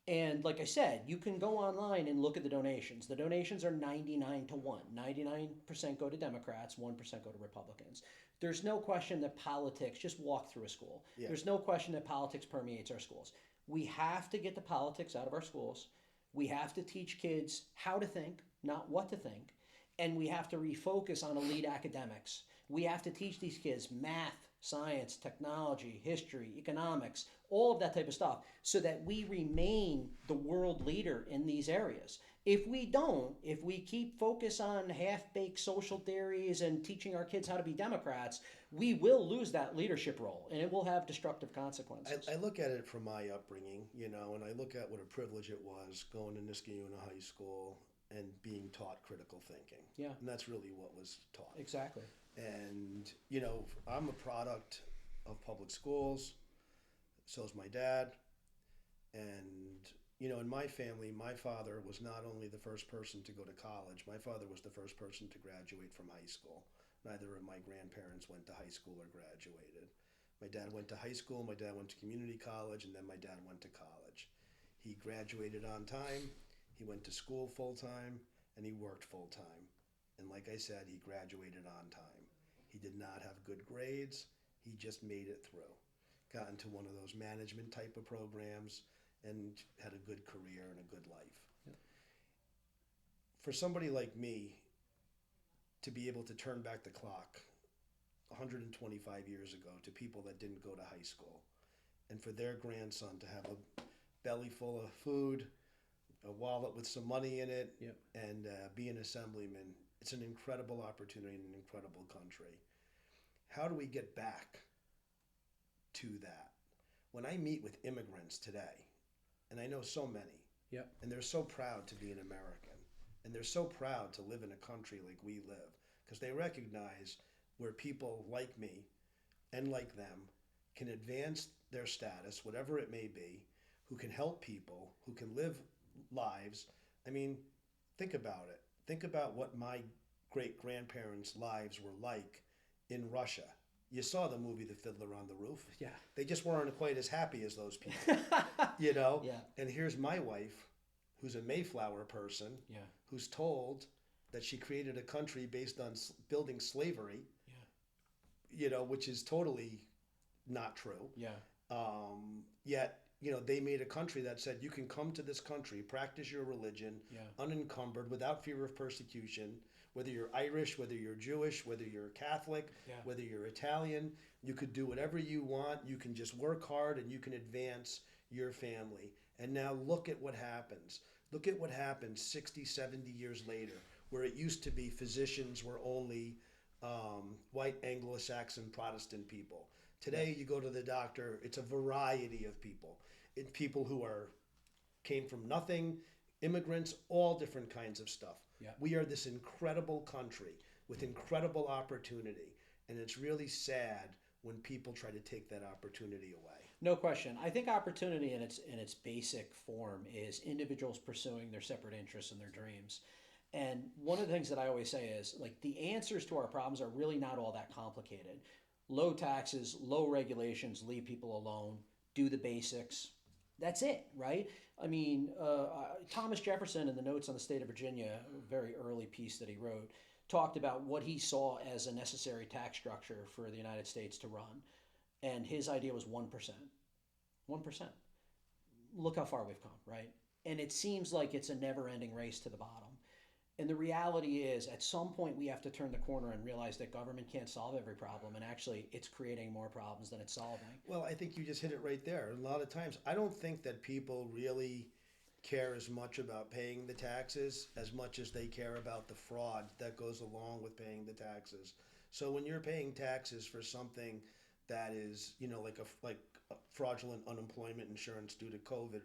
And like I said, you can go online and look at the donations. The donations are 99 to 1. 99% go to Democrats, 1% go to Republicans. There's no question that politics, just walk through a school. There's no question that politics permeates our schools. We have to get the politics out of our schools. We have to teach kids how to think, not what to think. And we have to refocus on elite academics. We have to teach these kids math, science, technology, history, economics, all of that type of stuff, so that we remain the world leader in these areas. If we don't, if we keep focus on half-baked social theories and teaching our kids how to be Democrats, we will lose that leadership role, and it will have destructive consequences. I look at it from my upbringing, you know, and I look at what a privilege it was going to Niskayuna High School and being taught critical thinking. And that's really what was taught. Exactly. And, you know, I'm a product of public schools. So is my dad. And, you know, in my family, my father was not only the first person to go to college, my father was the first person to graduate from high school. Neither of my grandparents went to high school or graduated. My dad went to high school, my dad went to community college, and then my dad went to college. He graduated on time, he went to school full time, and he worked full time. And like I said, he graduated on time. He did not have good grades, he just made it through. Got into one of those management type of programs and had a good career and a good life. For somebody like me to be able to turn back the clock 125 years ago to people that didn't go to high school, and for their grandson to have a belly full of food, a wallet with some money in it, and be an assemblyman, it's an incredible opportunity in an incredible country. How do we get back to that? When I meet with immigrants today, and I know so many, and they're so proud to be an American, and they're so proud to live in a country like we live, because they recognize where people like me and like them can advance their status, whatever it may be, who can help people, who can live lives. I mean, think about it. Think about what my great-grandparents' lives were like in Russia. You saw the movie The Fiddler on the Roof. They just weren't quite as happy as those people, you know? And here's my wife, who's a Mayflower person, who's told that she created a country based on building slavery, you know, which is totally not true. Yet, you know, they made a country that said you can come to this country, practice your religion, unencumbered, without fear of persecution, Whether you're Irish, whether you're Jewish, whether you're Catholic, whether you're Italian, you could do whatever you want. You can just work hard and you can advance your family. And now look at what happens. Look at what happens 60, 70 years later, where it used to be physicians were only white Anglo-Saxon Protestant people. Today, you go to the doctor, it's a variety of people. It's people who came from nothing, immigrants, all different kinds of stuff. Yeah. We are this incredible country with incredible opportunity, and it's really sad when people try to take that opportunity away. No question. I think opportunity in its basic form is individuals pursuing their separate interests and their dreams. And one of the things that I always say is, like, the answers to our problems are really not all that complicated. Low taxes, low regulations, leave people alone, do the basics. That's it, right? I mean, Thomas Jefferson, in the Notes on the State of Virginia, a very early piece that he wrote, talked about what he saw as a necessary tax structure for the United States to run. And his idea was 1%. 1%. Look how far we've come, right? And it seems like it's a never-ending race to the bottom. And the reality is, at some point, we have to turn the corner and realize that government can't solve every problem, and actually, it's creating more problems than it's solving. Well, I think you just hit it right there. A lot of times, I don't think that people really care as much about paying the taxes as much as they care about the fraud that goes along with paying the taxes. So when you're paying taxes for something that is, like a fraudulent unemployment insurance due to COVID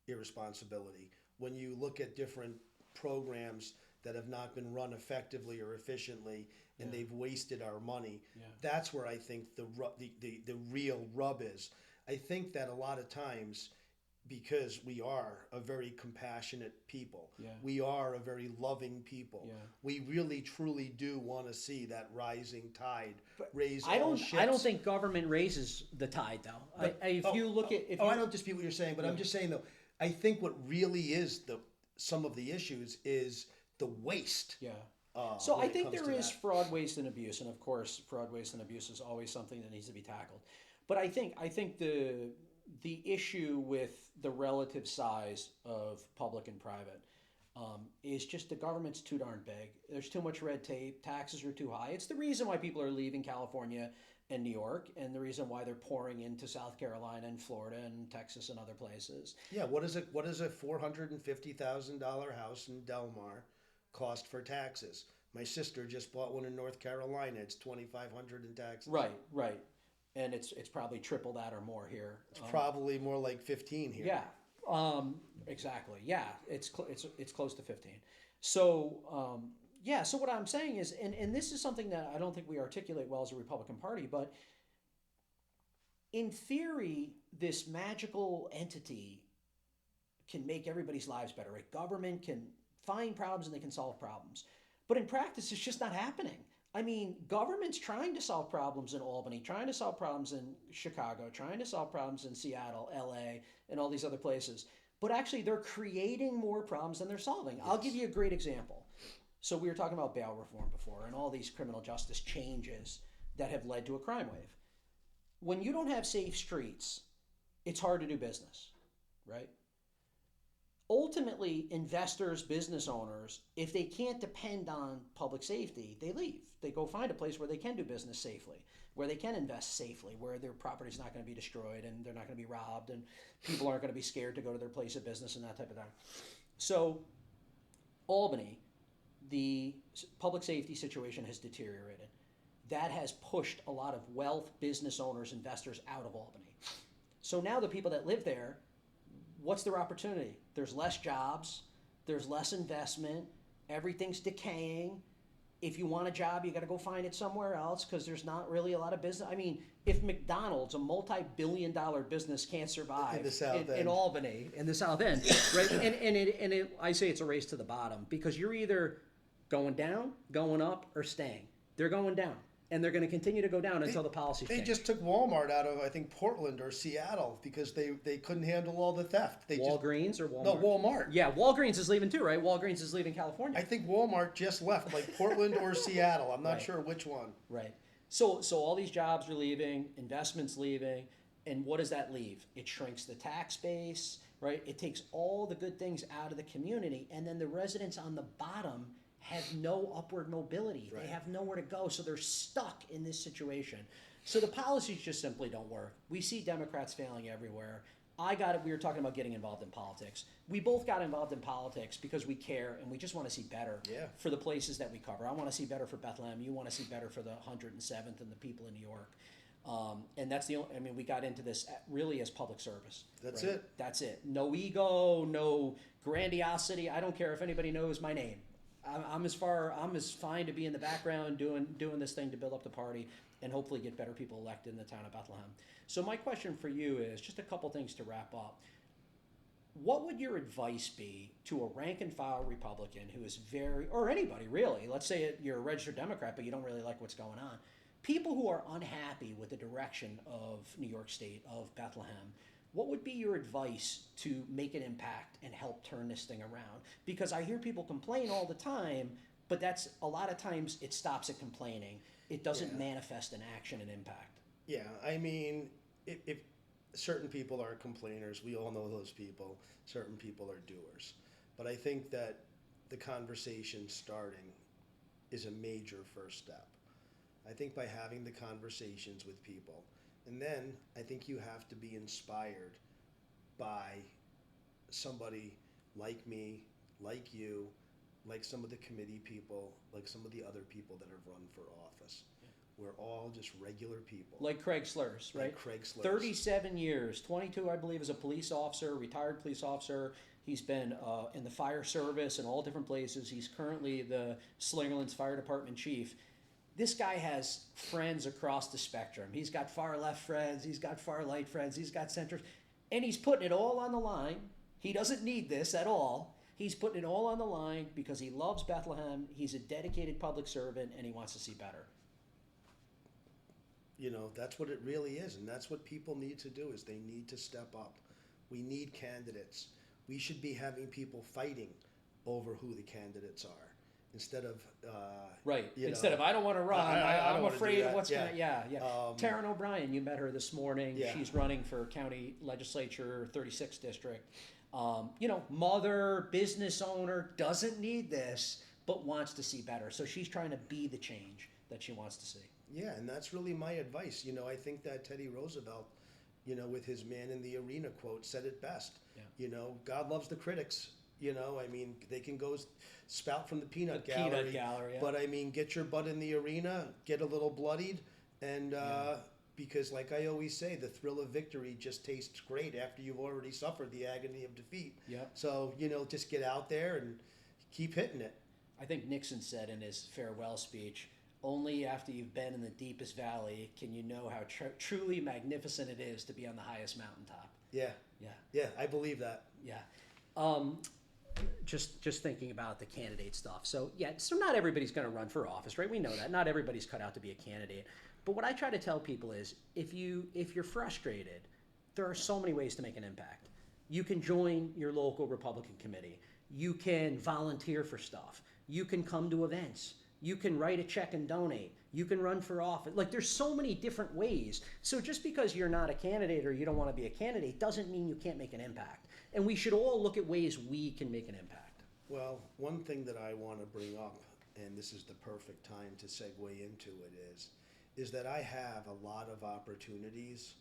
irresponsibility, when you look at different programs that have not been run effectively or efficiently, and they've wasted our money. That's where I think the real rub is. I think that a lot of times, because we are a very compassionate people, we are a very loving people, we really truly do want to see that rising tide raise all ships. I don't think government raises the tide, though. I don't dispute what you're saying, but I'm just saying, though, I think what really is some of the issues is the waste. So I think there is fraud, waste, and abuse, and of course, fraud, waste, and abuse is always something that needs to be tackled. But I think the issue with the relative size of public and private is just the government's too darn big. There's too much red tape. Taxes are too high. It's the reason why people are leaving California and New York, and the reason why they're pouring into South Carolina and Florida and Texas and other places. Yeah, what is a $450,000 house in Del Mar cost for taxes? My sister just bought one in North Carolina. It's $2,500 in taxes. Right, and it's probably triple that or more here. It's probably more like 15 here. Yeah, exactly. Yeah, it's close to 15. So. So what I'm saying is, and this is something that I don't think we articulate well as a Republican Party, but in theory, this magical entity can make everybody's lives better. Right? Government can find problems and they can solve problems. But in practice, it's just not happening. I mean, government's trying to solve problems in Albany, trying to solve problems in Chicago, trying to solve problems in Seattle, LA, and all these other places. But actually, they're creating more problems than they're solving. Yes. I'll give you a great example. So we were talking about bail reform before and all these criminal justice changes that have led to a crime wave. When you don't have safe streets, it's hard to do business, right? Ultimately, investors, business owners, if they can't depend on public safety, they leave. They go find a place where they can do business safely, where they can invest safely, where their property's not going to be destroyed and they're not going to be robbed and people aren't going to be scared to go to their place of business and that type of thing. So Albany, the public safety situation has deteriorated. That has pushed a lot of wealth, business owners, investors out of Albany. So now the people that live there, what's their opportunity? There's less jobs, there's less investment, everything's decaying. If you want a job, you got to go find it somewhere else because there's not really a lot of business. I mean, if McDonald's, a multi-billion-dollar business, can't survive in Albany, in the South End, right? I say it's a race to the bottom because you're either going down, going up, or staying. They're going down, and they're going to continue to go down until the policies change. They just took Walmart out of, I think, Portland or Seattle because they couldn't handle all the theft. Walgreens or Walmart? No, Walmart. Yeah, Walgreens is leaving too, right? Walgreens is leaving California. I think Walmart just left, like Portland or Seattle. I'm not sure which one. Right. So all these jobs are leaving, investments leaving, and what does that leave? It shrinks the tax base, right? It takes all the good things out of the community, and then the residents on the bottom have no upward mobility. Right. They have nowhere to go, so they're stuck in this situation. So the policies just simply don't work. We see Democrats failing everywhere. We were talking about getting involved in politics. We both got involved in politics because we care and we just want to see better for the places that we cover. I want to see better for Bethlehem. You want to see better for the 107th and the people in New York. And that's we got into this really as public service. That's right? it. That's it. No ego, no grandiosity. I don't care if anybody knows my name. I'm as fine to be in the background doing this thing to build up the party and hopefully get better people elected in the town of Bethlehem. So my question for you is just a couple things to wrap up. What would your advice be to a rank and file Republican who is or anybody really, let's say you're a registered Democrat but you don't really like what's going on, people who are unhappy with the direction of New York State, of Bethlehem, what would be your advice to make an impact and help turn this thing around? Because I hear people complain all the time, but that's a lot of times it stops at complaining. It doesn't manifest in action and impact. Yeah, I mean, if certain people are complainers, we all know those people. Certain people are doers. But I think that the conversation starting is a major first step. I think by having the conversations with people, and then I think you have to be inspired by somebody like me, like you, like some of the committee people, like some of the other people that have run for office. We're all just regular people. Like Craig Slurs, right? Like Craig Slurs. 37 years, 22 I believe as a police officer, retired police officer. He's been in the fire service in all different places. He's currently the Slingerland's Fire Department chief. This guy has friends across the spectrum. He's got far left friends, he's got far right friends, he's got centrist, and he's putting it all on the line. He doesn't need this at all. He's putting it all on the line because he loves Bethlehem, he's a dedicated public servant, and he wants to see better. You know, that's what it really is, and that's what people need to do is they need to step up. We need candidates. We should be having people fighting over who the candidates are. Instead of Instead of I don't want to run, I'm afraid of what's going to Taryn O'Brien, you met her this morning. Yeah. She's running for county legislature 36th district. Mother, business owner, doesn't need this, but wants to see better. So she's trying to be the change that she wants to see. Yeah, and that's really my advice. You know, I think that Teddy Roosevelt, with his man in the arena quote, said it best. Yeah. God loves the critics. I mean, they can go spout from the peanut gallery. Peanut gallery, yeah. But I mean, get your butt in the arena, get a little bloodied, and because, like I always say, the thrill of victory just tastes great after you've already suffered the agony of defeat. Yeah. So just get out there and keep hitting it. I think Nixon said in his farewell speech, only after you've been in the deepest valley can you know how truly magnificent it is to be on the highest mountaintop. Yeah. Yeah. Yeah, I believe that. Yeah. Just thinking about the candidate stuff. So not everybody's going to run for office, right? We know that. Not everybody's cut out to be a candidate. But what I try to tell people is if you're frustrated, there are so many ways to make an impact. You can join your local Republican committee. You can volunteer for stuff. You can come to events. You can write a check and donate. You can run for office. Like, there's so many different ways. So just because you're not a candidate or you don't want to be a candidate doesn't mean you can't make an impact. And we should all look at ways we can make an impact. Well, one thing that I want to bring up, and this is the perfect time to segue into it, is that I have a lot of opportunities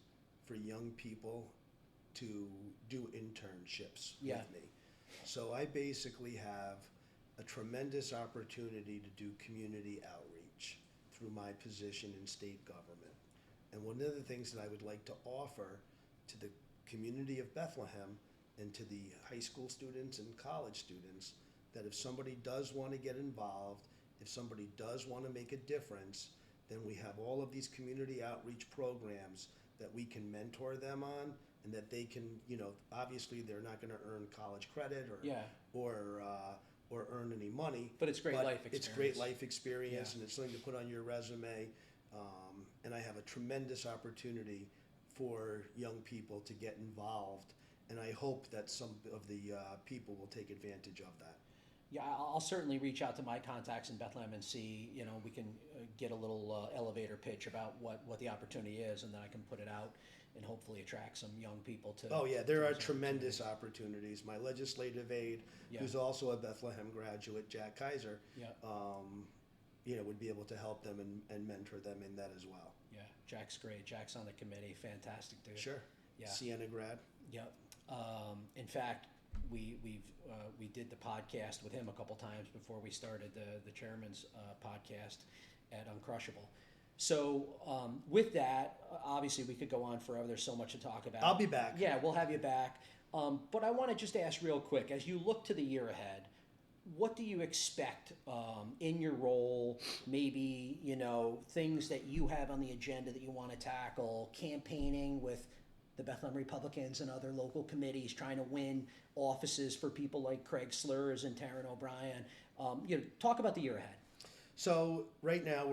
for young people to do internships with me. So I basically have a tremendous opportunity to do community outreach through my position in state government. And one of the things that I would like to offer to the community of Bethlehem and to the high school students and college students, that if somebody does want to get involved, if somebody does want to make a difference, then we have all of these community outreach programs that we can mentor them on, and that they can, obviously they're not going to earn college credit or earn any money. But it's great life experience. It's great life experience, and it's something to put on your resume. And I have a tremendous opportunity for young people to get involved, and I hope that some of the people will take advantage of that. Yeah, I'll certainly reach out to my contacts in Bethlehem and see, we can get a little elevator pitch about what the opportunity is, and then I can put it out and hopefully attract some young people to. Oh yeah, there to are those tremendous opportunities. My legislative aide, Yeah. who's also a Bethlehem graduate, Jack Kaiser, Yeah. would be able to help them and mentor them in that as well. Yeah, Jack's great. Jack's on the committee. Fantastic dude. Sure. Yeah. Siena grad. Yep. In fact, we did the podcast with him a couple times before we started the chairman's podcast at Uncrushable. So with that, obviously we could go on forever. There's so much to talk about. I'll be back. Yeah, we'll have you back. But I want to just ask real quick, as you look to the year ahead, what do you expect in your role? Maybe, things that you have on the agenda that you want to tackle, campaigning with the Bethlehem Republicans and other local committees, trying to win offices for people like Craig Slurs and Taryn O'Brien. Talk about the year ahead. So right now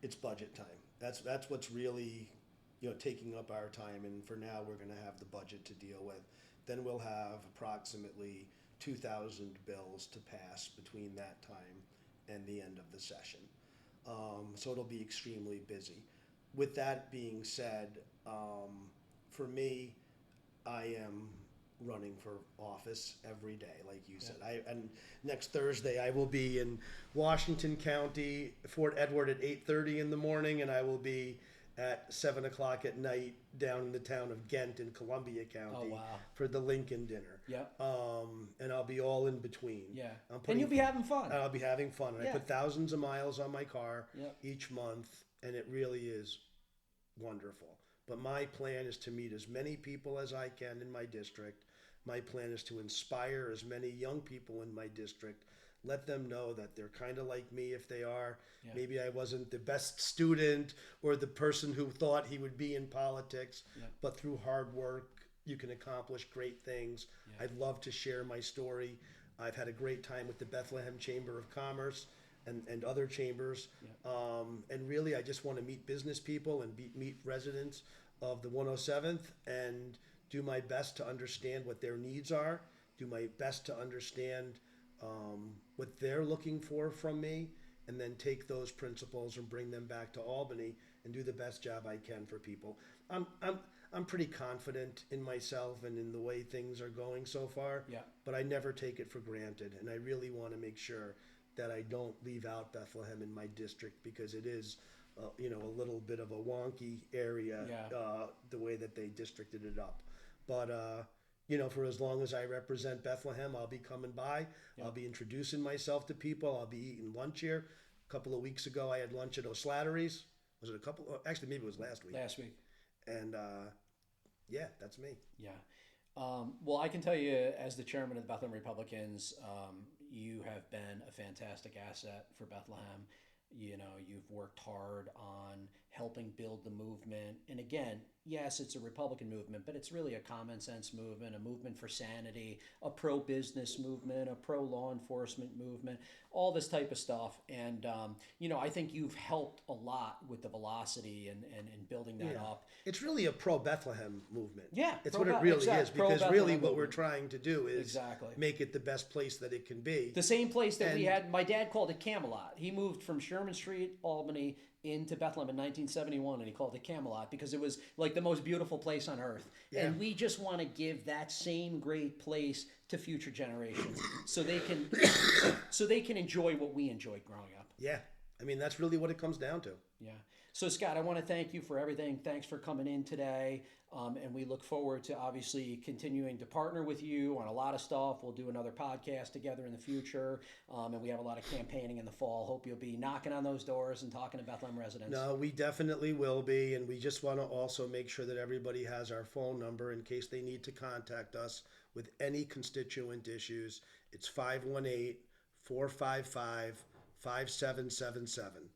it's budget time. That's what's really taking up our time. And for now, we're going to have the budget to deal with. Then we'll have approximately 2,000 bills to pass between that time and the end of the session. So it'll be extremely busy. With that being said, for me, I am running for office every day, like you said. And next Thursday, I will be in Washington County, Fort Edward at 8:30 in the morning, and I will be at 7 o'clock at night down in the town of Ghent in Columbia County for the Lincoln dinner. Yep. And I'll be all in between. Yeah. And you'll be having fun. I'll be having fun. And I put thousands of miles on my car each month, and it really is wonderful. But my plan is to meet as many people as I can in my district. My plan is to inspire as many young people in my district, let them know that they're kind of like me if they are. Yeah. Maybe I wasn't the best student or the person who thought he would be in politics, but through hard work, you can accomplish great things. Yeah. I'd love to share my story. I've had a great time with the Bethlehem Chamber of Commerce and other chambers. Yeah. And really, I just want to meet business people and meet residents of the 107th and do my best to understand what their needs are, do my best to understand what they're looking for from me, and then take those principles and bring them back to Albany and do the best job I can for people. I'm pretty confident in myself and in the way things are going so far, but I never take it for granted, and I really want to make sure that I don't leave out Bethlehem in my district because it is a little bit of a wonky area, the way that they districted it up. But for as long as I represent Bethlehem, I'll be coming by. I'll be introducing myself to people. I'll be eating lunch here. A couple of weeks ago, I had lunch at O'Slattery's. Was it a couple? Actually, maybe it was last week. Last week. And that's me. Yeah. Well, I can tell you, as the chairman of the Bethlehem Republicans, you have been a fantastic asset for Bethlehem. You've worked hard on helping build the movement. And again, yes, it's a Republican movement, but it's really a common sense movement, a movement for sanity, a pro-business movement, a pro-law enforcement movement, all this type of stuff. And, I think you've helped a lot with the velocity and building that up. It's really a pro-Bethlehem movement. Yeah. It's what it really is, because really what we're trying to do is make it the best place that it can be. The same place that we had, my dad called it Camelot. He moved from Sherman Street, Albany, into Bethlehem in 1971, and he called it Camelot because it was like the most beautiful place on earth. Yeah. And we just want to give that same great place to future generations so they can enjoy what we enjoyed growing up. Yeah. I mean, that's really what it comes down to. Yeah. So, Scott, I want to thank you for everything. Thanks for coming in today. And we look forward to obviously continuing to partner with you on a lot of stuff. We'll do another podcast together in the future. And we have a lot of campaigning in the fall. Hope you'll be knocking on those doors and talking to Bethlehem residents. No, we definitely will be. And we just want to also make sure that everybody has our phone number in case they need to contact us with any constituent issues. It's 518-455-5777.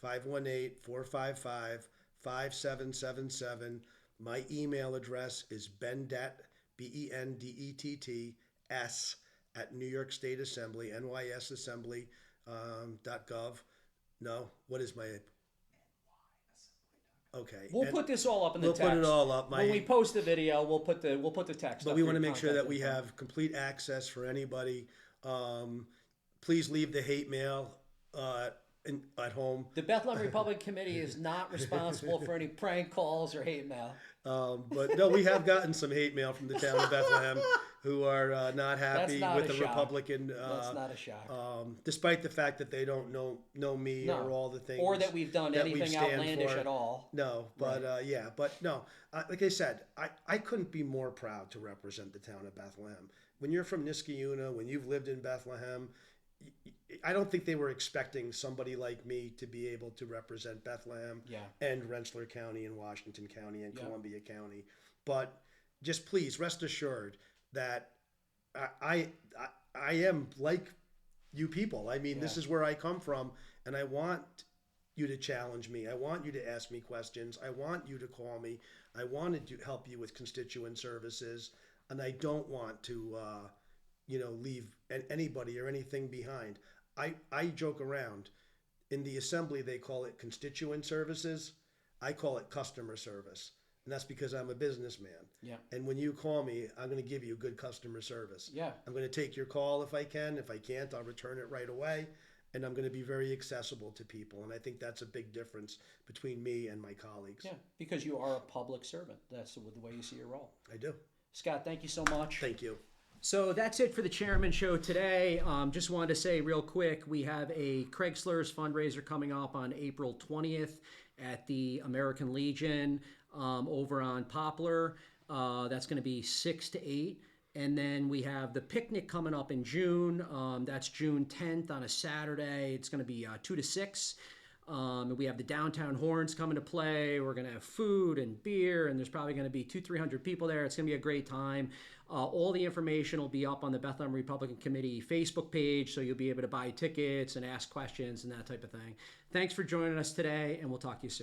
518-455-5777. My email address is Bendett, Bendett, S, at New York State Assembly, NYSassembly.gov. No, what is my... Okay. We'll put this all up in the text. We'll put it all up. When we post the video, we'll put the text. But we want to make sure that we have complete access for anybody. Please leave the hate mail at home. The Bethlehem Republican Committee is not responsible for any prank calls or hate mail. But no, we have gotten some hate mail from the town of Bethlehem who are not happy not with a the shock. Republican. That's not a shock. Despite the fact that they don't know me No. or all the things, Or that we've done that anything stand outlandish for. at all. No, but yeah, but no. Like I said, I couldn't be more proud to represent the town of Bethlehem. When you're from Niskayuna, when you've lived in Bethlehem, I don't think they were expecting somebody like me to be able to represent Bethlehem and Rensselaer County and Washington County and Columbia County. But just please rest assured that I am like you people. I mean, this is where I come from, and I want you to challenge me. I want you to ask me questions. I want you to call me. I want to help you with constituent services, and I don't want to leave anybody or anything behind. I joke around. In the assembly, they call it constituent services. I call it customer service. And that's because I'm a businessman. Yeah. And when you call me, I'm going to give you good customer service. Yeah. I'm going to take your call if I can. If I can't, I'll return it right away. And I'm going to be very accessible to people. And I think that's a big difference between me and my colleagues. Yeah, because you are a public servant. That's the way you see your role. I do. Scott, thank you so much. Thank you. So that's it for the Chairman Show today. Just wanted to say real quick, we have a Craigslers fundraiser coming up on April 20th at the American Legion over on Poplar. That's going to be 6 to 8. And then we have the picnic coming up in June. That's June 10th on a Saturday. It's going to be 2 to 6. And we have the downtown horns coming to play. We're going to have food and beer, and there's probably going to be 200-300 people there. It's going to be a great time. All the information will be up on the Bethlehem Republican Committee Facebook page, so you'll be able to buy tickets and ask questions and that type of thing. Thanks for joining us today, and we'll talk to you soon.